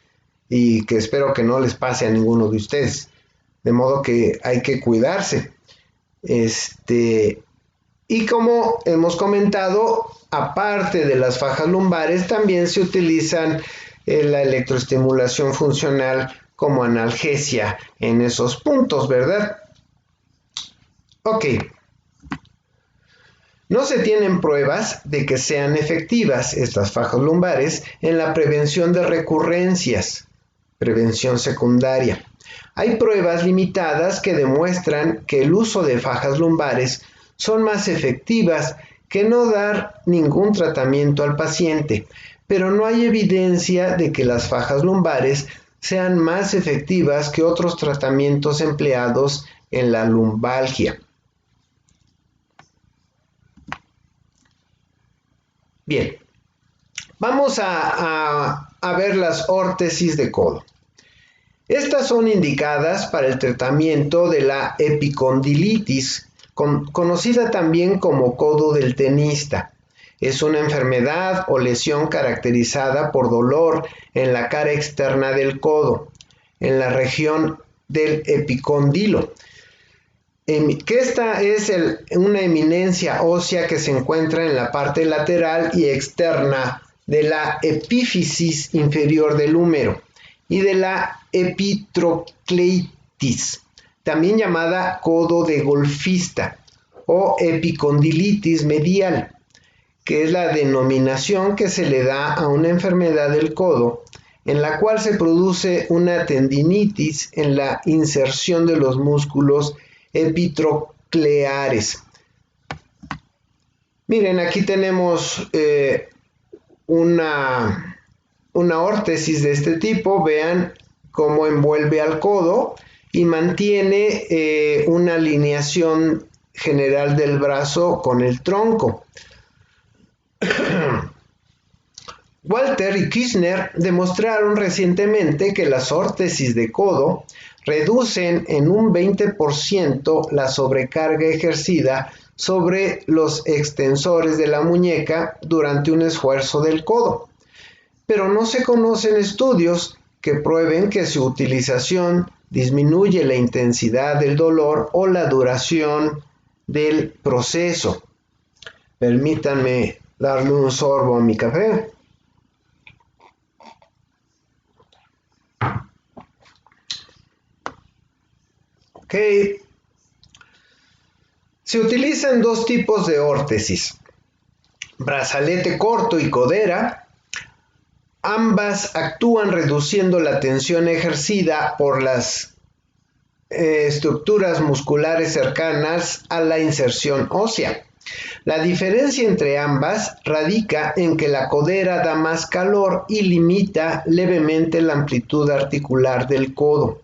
A: y que espero que no les pase a ninguno de ustedes. De modo que hay que cuidarse. Y como hemos comentado, aparte de las fajas lumbares, también se utilizan la electroestimulación funcional como analgesia en esos puntos, ¿verdad? Ok. No se tienen pruebas de que sean efectivas estas fajas lumbares en la prevención de recurrencias, prevención secundaria. Hay pruebas limitadas que demuestran que el uso de fajas lumbares son más efectivas que no dar ningún tratamiento al paciente, pero no hay evidencia de que las fajas lumbares sean más efectivas que otros tratamientos empleados en la lumbalgia. Bien, vamos a ver las órtesis de codo. Estas son indicadas para el tratamiento de la epicondilitis, conocida también como codo del tenista. Es una enfermedad o lesión caracterizada por dolor en la cara externa del codo, en la región del epicóndilo, que esta es una eminencia ósea que se encuentra en la parte lateral y externa de la epífisis inferior del húmero y de la epitrocleitis, también llamada codo de golfista o epicondilitis medial, que es la denominación que se le da a una enfermedad del codo en la cual se produce una tendinitis en la inserción de los músculos epitrocleares. Miren, aquí tenemos una órtesis de este tipo. Vean cómo envuelve al codo y mantiene una alineación general del brazo con el tronco. Walter y Kirchner demostraron recientemente que las órtesis de codo reducen en un 20% la sobrecarga ejercida sobre los extensores de la muñeca durante un esfuerzo del codo. Pero no se conocen estudios que prueben que su utilización disminuye la intensidad del dolor o la duración del proceso. Permítanme darle un sorbo a mi café. Ok. Se utilizan dos tipos de órtesis: brazalete corto y codera, Ambas actúan reduciendo la tensión ejercida por las estructuras musculares cercanas a la inserción ósea. La diferencia entre ambas radica en que la codera da más calor y limita levemente la amplitud articular del codo,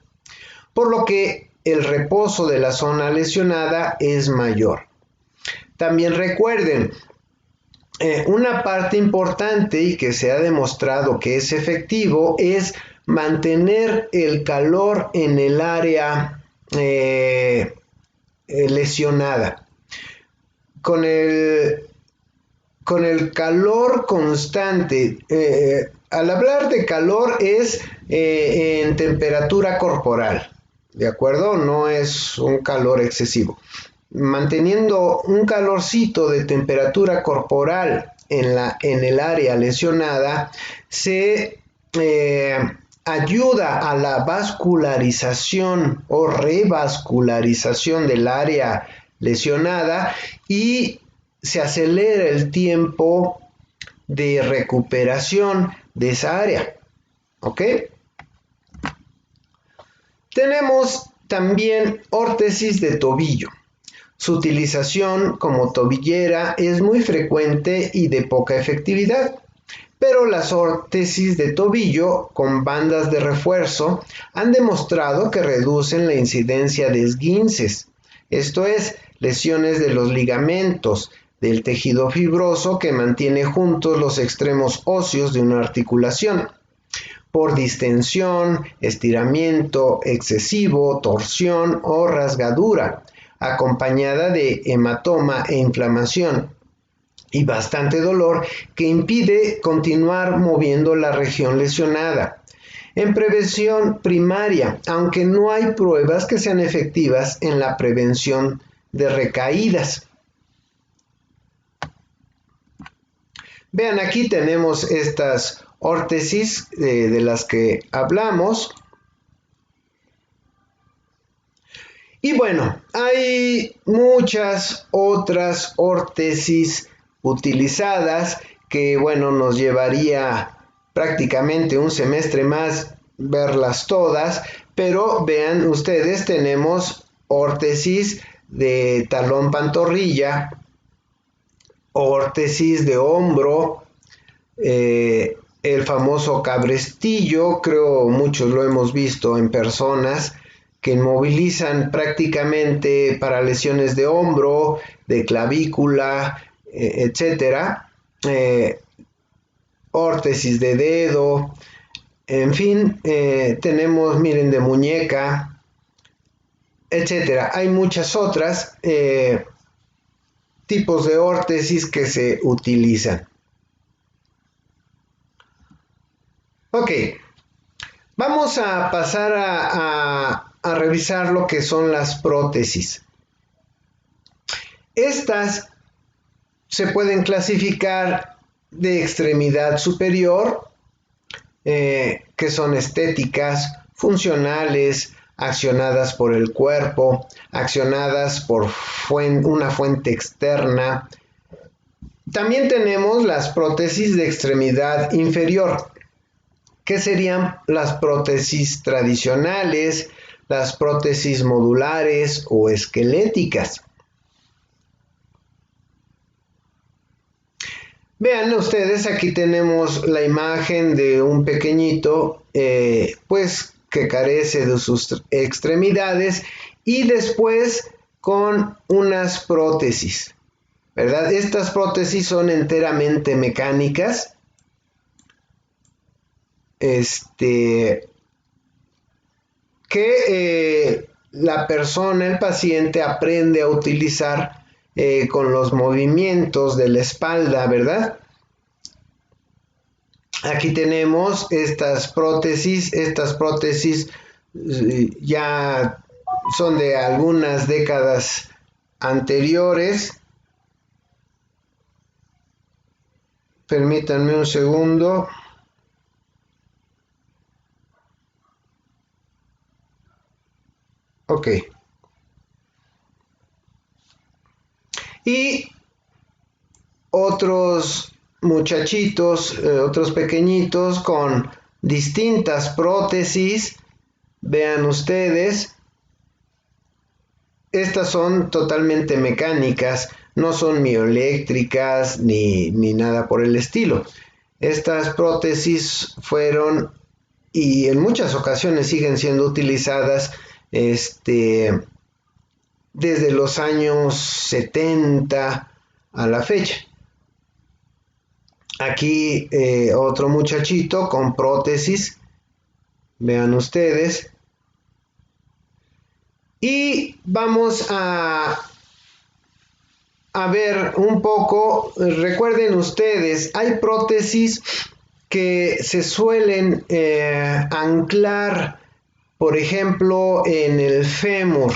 A: por lo que el reposo de la zona lesionada es mayor. También recuerden, una parte importante y que se ha demostrado que es efectivo es mantener el calor en el área lesionada. Con el calor constante, al hablar de calor es en temperatura corporal, ¿de acuerdo? No es un calor excesivo. Manteniendo un calorcito de temperatura corporal en el área lesionada, se ayuda a la vascularización o revascularización del área lesionada y se acelera el tiempo de recuperación de esa área. ¿Ok? Tenemos también órtesis de tobillo. Su utilización como tobillera es muy frecuente y de poca efectividad, pero las órtesis de tobillo con bandas de refuerzo han demostrado que reducen la incidencia de esguinces, esto es, lesiones de los ligamentos, del tejido fibroso que mantiene juntos los extremos óseos de una articulación, por distensión, estiramiento excesivo, torsión o rasgadura, acompañada de hematoma e inflamación y bastante dolor que impide continuar moviendo la región lesionada. En prevención primaria, aunque no hay pruebas que sean efectivas en la prevención de recaídas. Vean, aquí tenemos estas órtesis de las que hablamos. Y bueno, hay muchas otras órtesis utilizadas que, bueno, nos llevaría prácticamente un semestre más verlas todas, pero vean ustedes, tenemos órtesis de talón pantorrilla, órtesis de hombro, el famoso cabrestillo, creo muchos lo hemos visto en personas que inmovilizan prácticamente para lesiones de hombro, de clavícula, etcétera, órtesis de dedo, en fin, tenemos, miren, de muñeca, etcétera. Hay muchas otras tipos de órtesis que se utilizan. Ok, vamos a pasar a revisar lo que son las prótesis. Estas se pueden clasificar de extremidad superior, que son estéticas, funcionales, accionadas por el cuerpo, accionadas por una fuente externa. También tenemos las prótesis de extremidad inferior, que serían las prótesis tradicionales, las prótesis modulares o esqueléticas. Vean ustedes, aquí tenemos la imagen de un pequeñito, pues que carece de sus extremidades y después con unas prótesis, ¿verdad? Estas prótesis son enteramente mecánicas. Que la persona, el paciente, aprende a utilizar con los movimientos de la espalda, ¿verdad? Aquí tenemos estas prótesis ya son de algunas décadas anteriores. Permítanme un segundo. Ok. Y otros muchachitos, otros pequeñitos con distintas prótesis. Vean ustedes, estas son totalmente mecánicas, no son mioeléctricas ni nada por el estilo. Estas prótesis fueron y en muchas ocasiones siguen siendo utilizadas desde los años 70 a la fecha. Aquí otro muchachito con prótesis, vean ustedes. Y vamos a ver un poco, recuerden ustedes, hay prótesis que se suelen anclar, por ejemplo, en el fémur,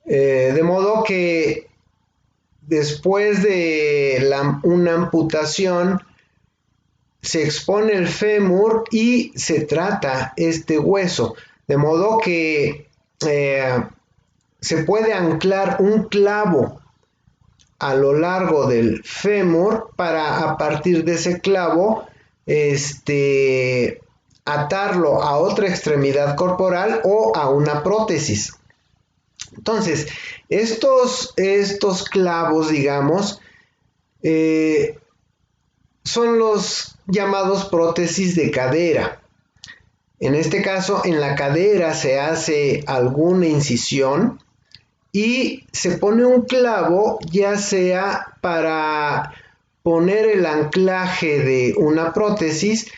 A: de modo que después de una amputación se expone el fémur y se trata este hueso, de modo que se puede anclar un clavo a lo largo del fémur para a partir de ese clavo atarlo a otra extremidad corporal o a una prótesis. Entonces, estos clavos, digamos, son los llamados prótesis de cadera. En este caso, en la cadera se hace alguna incisión y se pone un clavo, ya sea para poner el anclaje de una prótesis.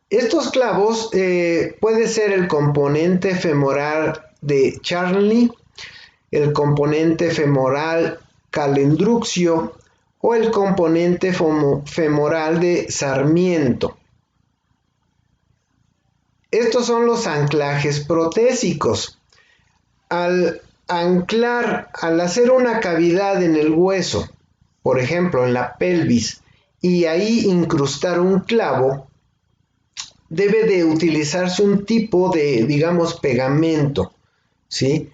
A: Estos clavos puede ser el componente femoral de Charnley, el componente femoral Calendruccio o el componente femoral de Sarmiento. Estos son los anclajes protésicos. Al hacer una cavidad en el hueso, por ejemplo en la pelvis, y ahí incrustar un clavo, debe de utilizarse un tipo de, digamos, pegamento, ¿sí?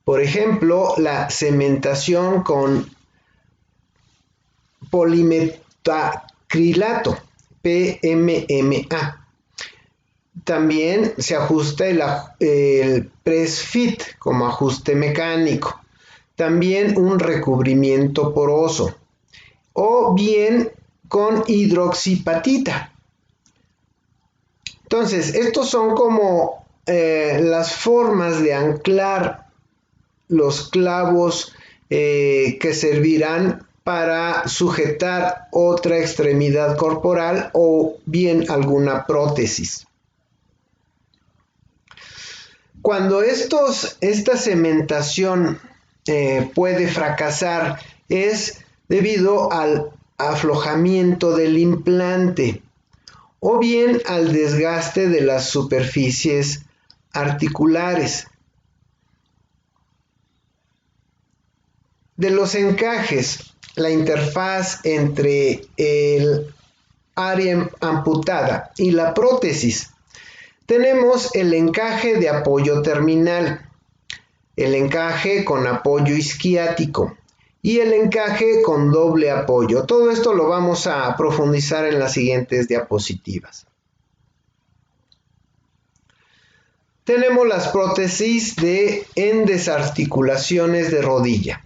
A: Por ejemplo, la cementación con polimetacrilato, PMMA. También se ajusta el press fit como ajuste mecánico. También un recubrimiento poroso. O bien con hidroxipatita. Entonces, estos son como las formas de anclar los clavos que servirán para sujetar otra extremidad corporal o bien alguna prótesis. Cuando esta cementación puede fracasar es debido al aflojamiento del implante o bien al desgaste de las superficies articulares. De los encajes, la interfaz entre el área amputada y la prótesis, tenemos el encaje de apoyo terminal, el encaje con apoyo isquiático y el encaje con doble apoyo. Todo esto lo vamos a profundizar en las siguientes diapositivas. Tenemos las prótesis en desarticulaciones de rodilla.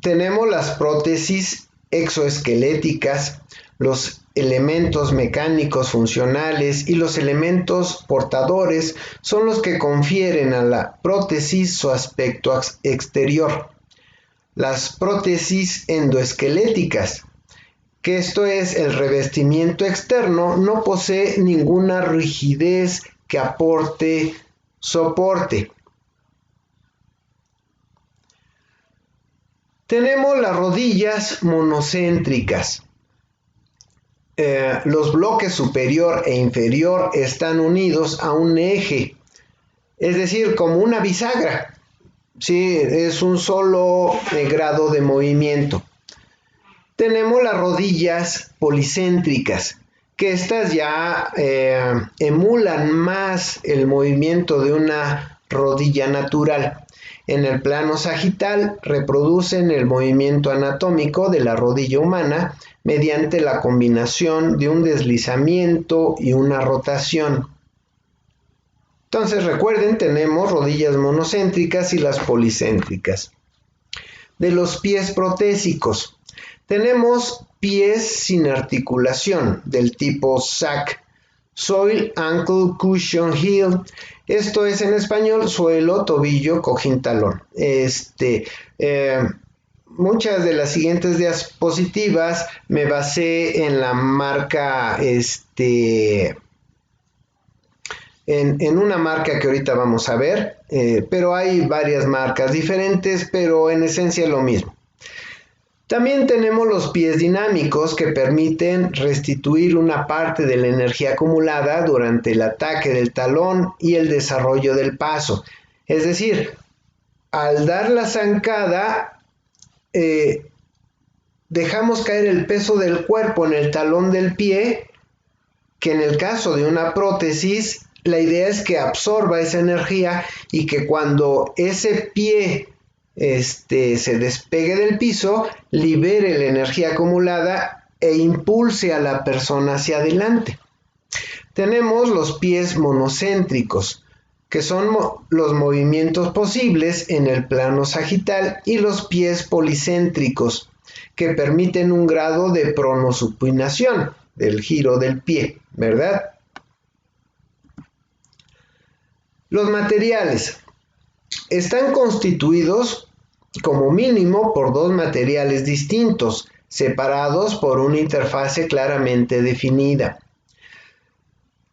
A: Tenemos las prótesis exoesqueléticas, los elementos mecánicos funcionales y los elementos portadores son los que confieren a la prótesis su aspecto exterior. Las prótesis endoesqueléticas, que esto es el revestimiento externo, no posee ninguna rigidez que aporte soporte. Tenemos las rodillas monocéntricas. Los bloques superior e inferior están unidos a un eje, es decir, como una bisagra. Sí, es un solo grado de movimiento. Tenemos las rodillas policéntricas, que estas ya emulan más el movimiento de una rodilla natural. En el plano sagital reproducen el movimiento anatómico de la rodilla humana mediante la combinación de un deslizamiento y una rotación. Entonces recuerden, tenemos rodillas monocéntricas y las policéntricas. De los pies protésicos, tenemos pies sin articulación del tipo SAC, Soil Ankle Cushion Heel. Esto es en español suelo, tobillo, cojín, talón. Muchas de las siguientes diapositivas me basé en la marca, en una marca que ahorita vamos a ver, pero hay varias marcas diferentes, pero en esencia es lo mismo. También tenemos los pies dinámicos que permiten restituir una parte de la energía acumulada durante el ataque del talón y el desarrollo del paso. Es decir, al dar la zancada, dejamos caer el peso del cuerpo en el talón del pie, que en el caso de una prótesis, la idea es que absorba esa energía y que cuando ese pie se despegue del piso, libere la energía acumulada e impulse a la persona hacia adelante. Tenemos los pies monocéntricos, que son los movimientos posibles en el plano sagital, y los pies policéntricos, que permiten un grado de pronosupinación del giro del pie, ¿verdad? Los materiales están constituidos como mínimo por dos materiales distintos, separados por una interfase claramente definida.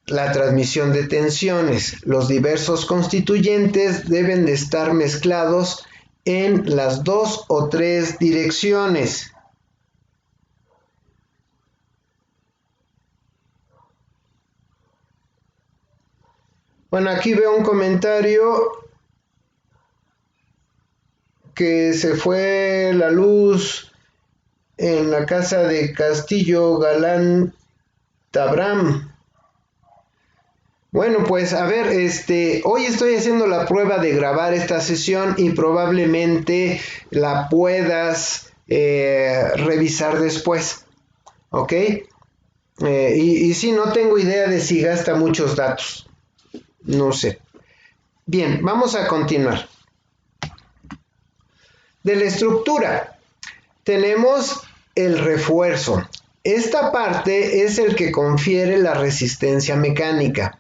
A: La transmisión de tensiones. Los diversos constituyentes deben de estar mezclados en las 2 o 3 direcciones. Bueno, aquí veo un comentario que se fue la luz en la casa de Castillo Galán Tabram. Bueno, pues a ver, hoy estoy haciendo la prueba de grabar esta sesión y probablemente la puedas revisar después, ¿ok? Y sí, no tengo idea de si gasta muchos datos, no sé. Bien, vamos a continuar. De la estructura, tenemos el refuerzo. Esta parte es el que confiere la resistencia mecánica.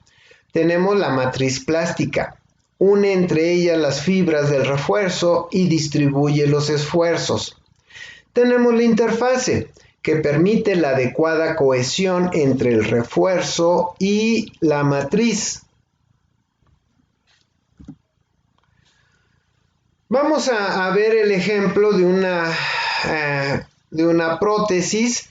A: Tenemos la matriz plástica, une entre ellas las fibras del refuerzo y distribuye los esfuerzos. Tenemos la interfase, que permite la adecuada cohesión entre el refuerzo y la matriz. Vamos a ver el ejemplo de una prótesis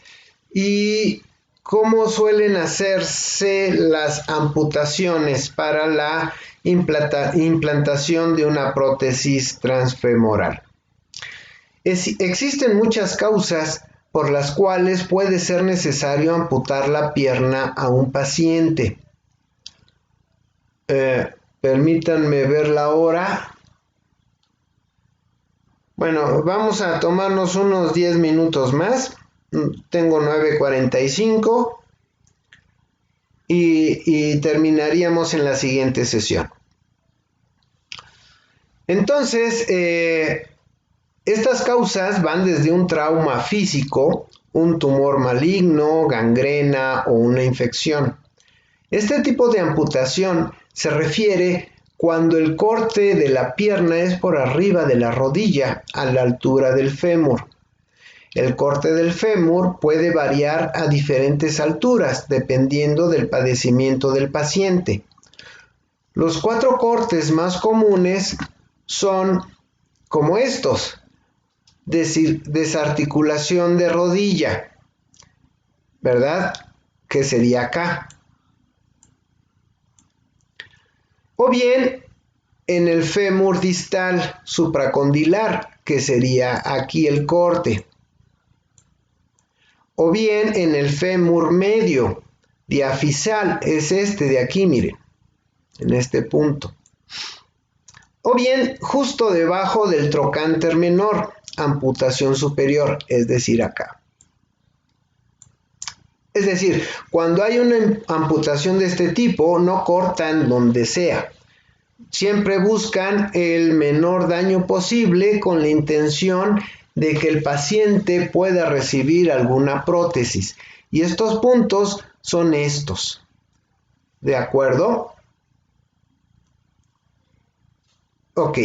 A: y cómo suelen hacerse las amputaciones para la implantación de una prótesis transfemoral. Existen muchas causas por las cuales puede ser necesario amputar la pierna a un paciente. Permítanme ver la hora. Bueno, vamos a tomarnos unos 10 minutos más. Tengo 9:45 y terminaríamos en la siguiente sesión. Entonces, estas causas van desde un trauma físico, un tumor maligno, gangrena o una infección. Este tipo de amputación se refiere cuando el corte de la pierna es por arriba de la rodilla, a la altura del fémur. El corte del fémur puede variar a diferentes alturas, dependiendo del padecimiento del paciente. Los 4 cortes más comunes son como estos: desarticulación de rodilla, ¿verdad? Que sería acá. O bien en el fémur distal supracondilar, que sería aquí el corte. O bien en el fémur medio diafisal, es este de aquí, miren, en este punto. o bien justo debajo del trocánter menor, amputación superior, es decir, acá. Es decir, cuando hay una amputación de este tipo, no cortan donde sea. Siempre buscan el menor daño posible con la intención de que el paciente pueda recibir alguna prótesis. Y estos puntos son estos. ¿De acuerdo? Ok.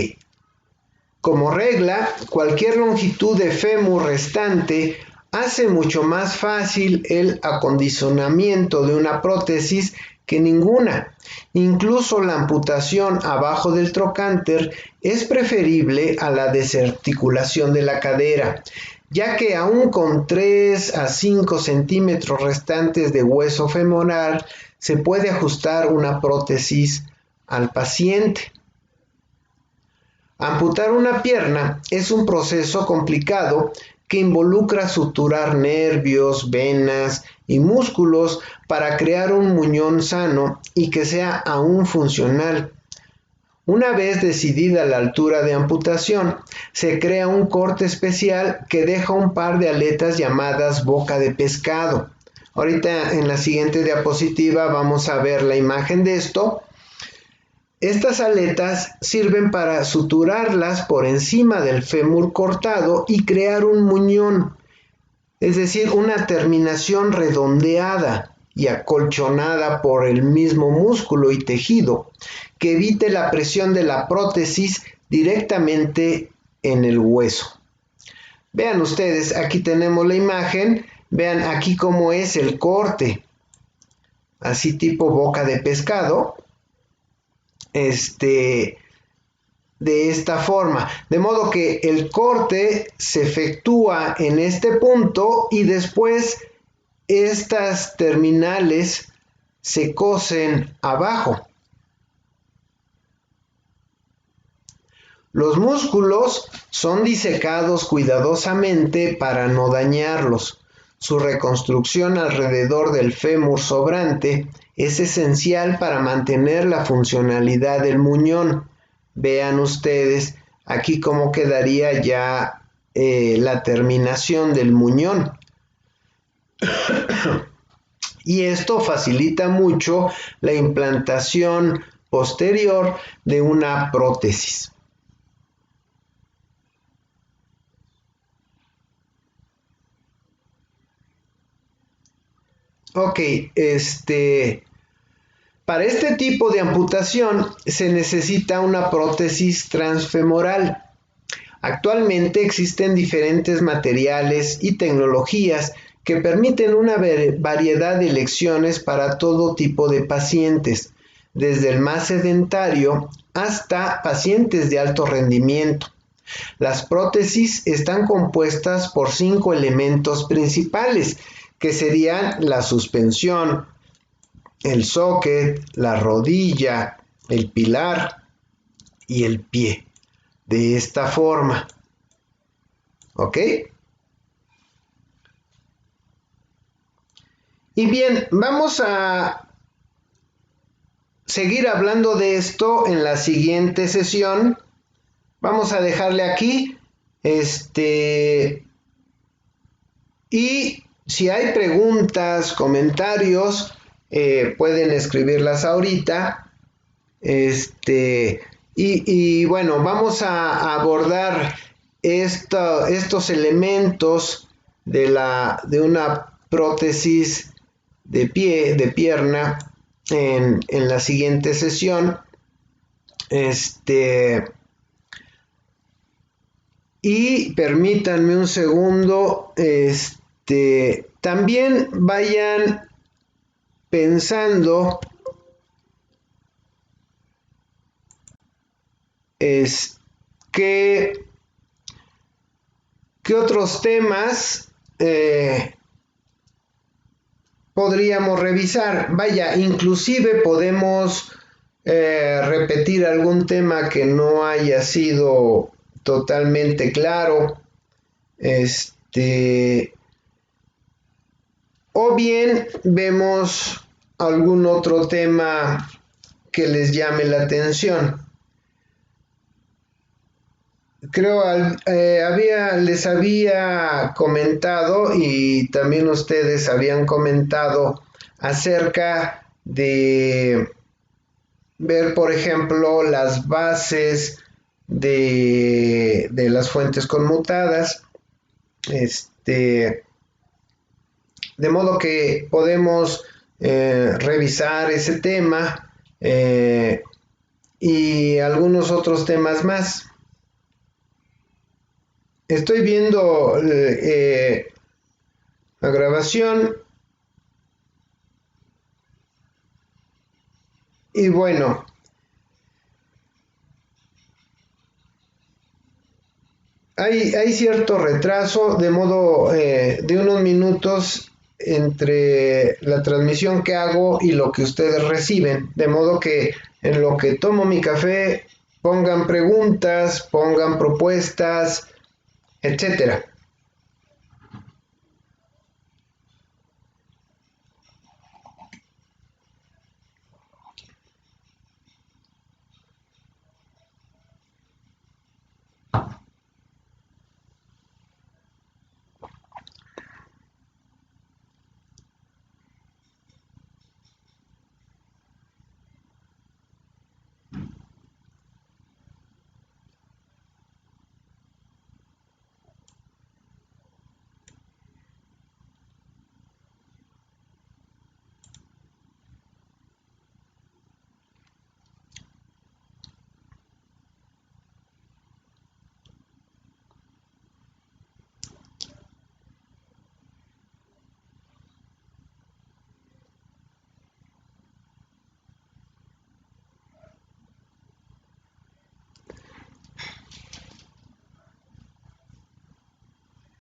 A: Como regla, cualquier longitud de fémur restante hace mucho más fácil el acondicionamiento de una prótesis que ninguna. Incluso la amputación abajo del trocánter es preferible a la desarticulación de la cadera, ya que aún con 3 a 5 centímetros restantes de hueso femoral se puede ajustar una prótesis al paciente. Amputar una pierna es un proceso complicado que involucra suturar nervios, venas y músculos para crear un muñón sano y que sea aún funcional. Una vez decidida la altura de amputación, se crea un corte especial que deja un par de aletas llamadas boca de pescado. Ahorita en la siguiente diapositiva vamos a ver la imagen de esto. Estas aletas sirven para suturarlas por encima del fémur cortado y crear un muñón, es decir, una terminación redondeada y acolchonada por el mismo músculo y tejido, que evite la presión de la prótesis directamente en el hueso. Vean ustedes, aquí tenemos la imagen, vean aquí cómo es el corte, así tipo boca de pescado. De esta forma, de modo que el corte se efectúa en este punto y después estas terminales se cosen abajo. Los músculos son disecados cuidadosamente para no dañarlos. Su reconstrucción alrededor del fémur sobrante es esencial para mantener la funcionalidad del muñón. Vean ustedes aquí cómo quedaría ya la terminación del muñón. Y esto facilita mucho la implantación posterior de una prótesis. Ok, para este tipo de amputación se necesita una prótesis transfemoral. Actualmente existen diferentes materiales y tecnologías que permiten una variedad de elecciones para todo tipo de pacientes, desde el más sedentario hasta pacientes de alto rendimiento. Las prótesis están compuestas por 5 elementos principales, que serían la suspensión, el socket, la rodilla, el pilar y el pie. De esta forma. ¿Ok? Y bien, vamos a seguir hablando de esto en la siguiente sesión. Vamos a dejarle aquí. Y si hay preguntas, comentarios, pueden escribirlas ahorita. Y bueno, vamos a abordar estos elementos de una prótesis de pierna en la siguiente sesión. Y permítanme un segundo, también vayan pensando qué otros temas podríamos revisar. Vaya, inclusive podemos repetir algún tema que no haya sido totalmente claro. O bien vemos algún otro tema que les llame la atención. creo les había comentado y también ustedes habían comentado acerca de ver, por ejemplo, las bases de las fuentes conmutadas. De modo que podemos revisar ese tema y algunos otros temas más. Estoy viendo la grabación y bueno, hay cierto retraso de modo de unos minutos entre la transmisión que hago y lo que ustedes reciben, de modo que en lo que tomo mi café pongan preguntas, pongan propuestas, etcétera.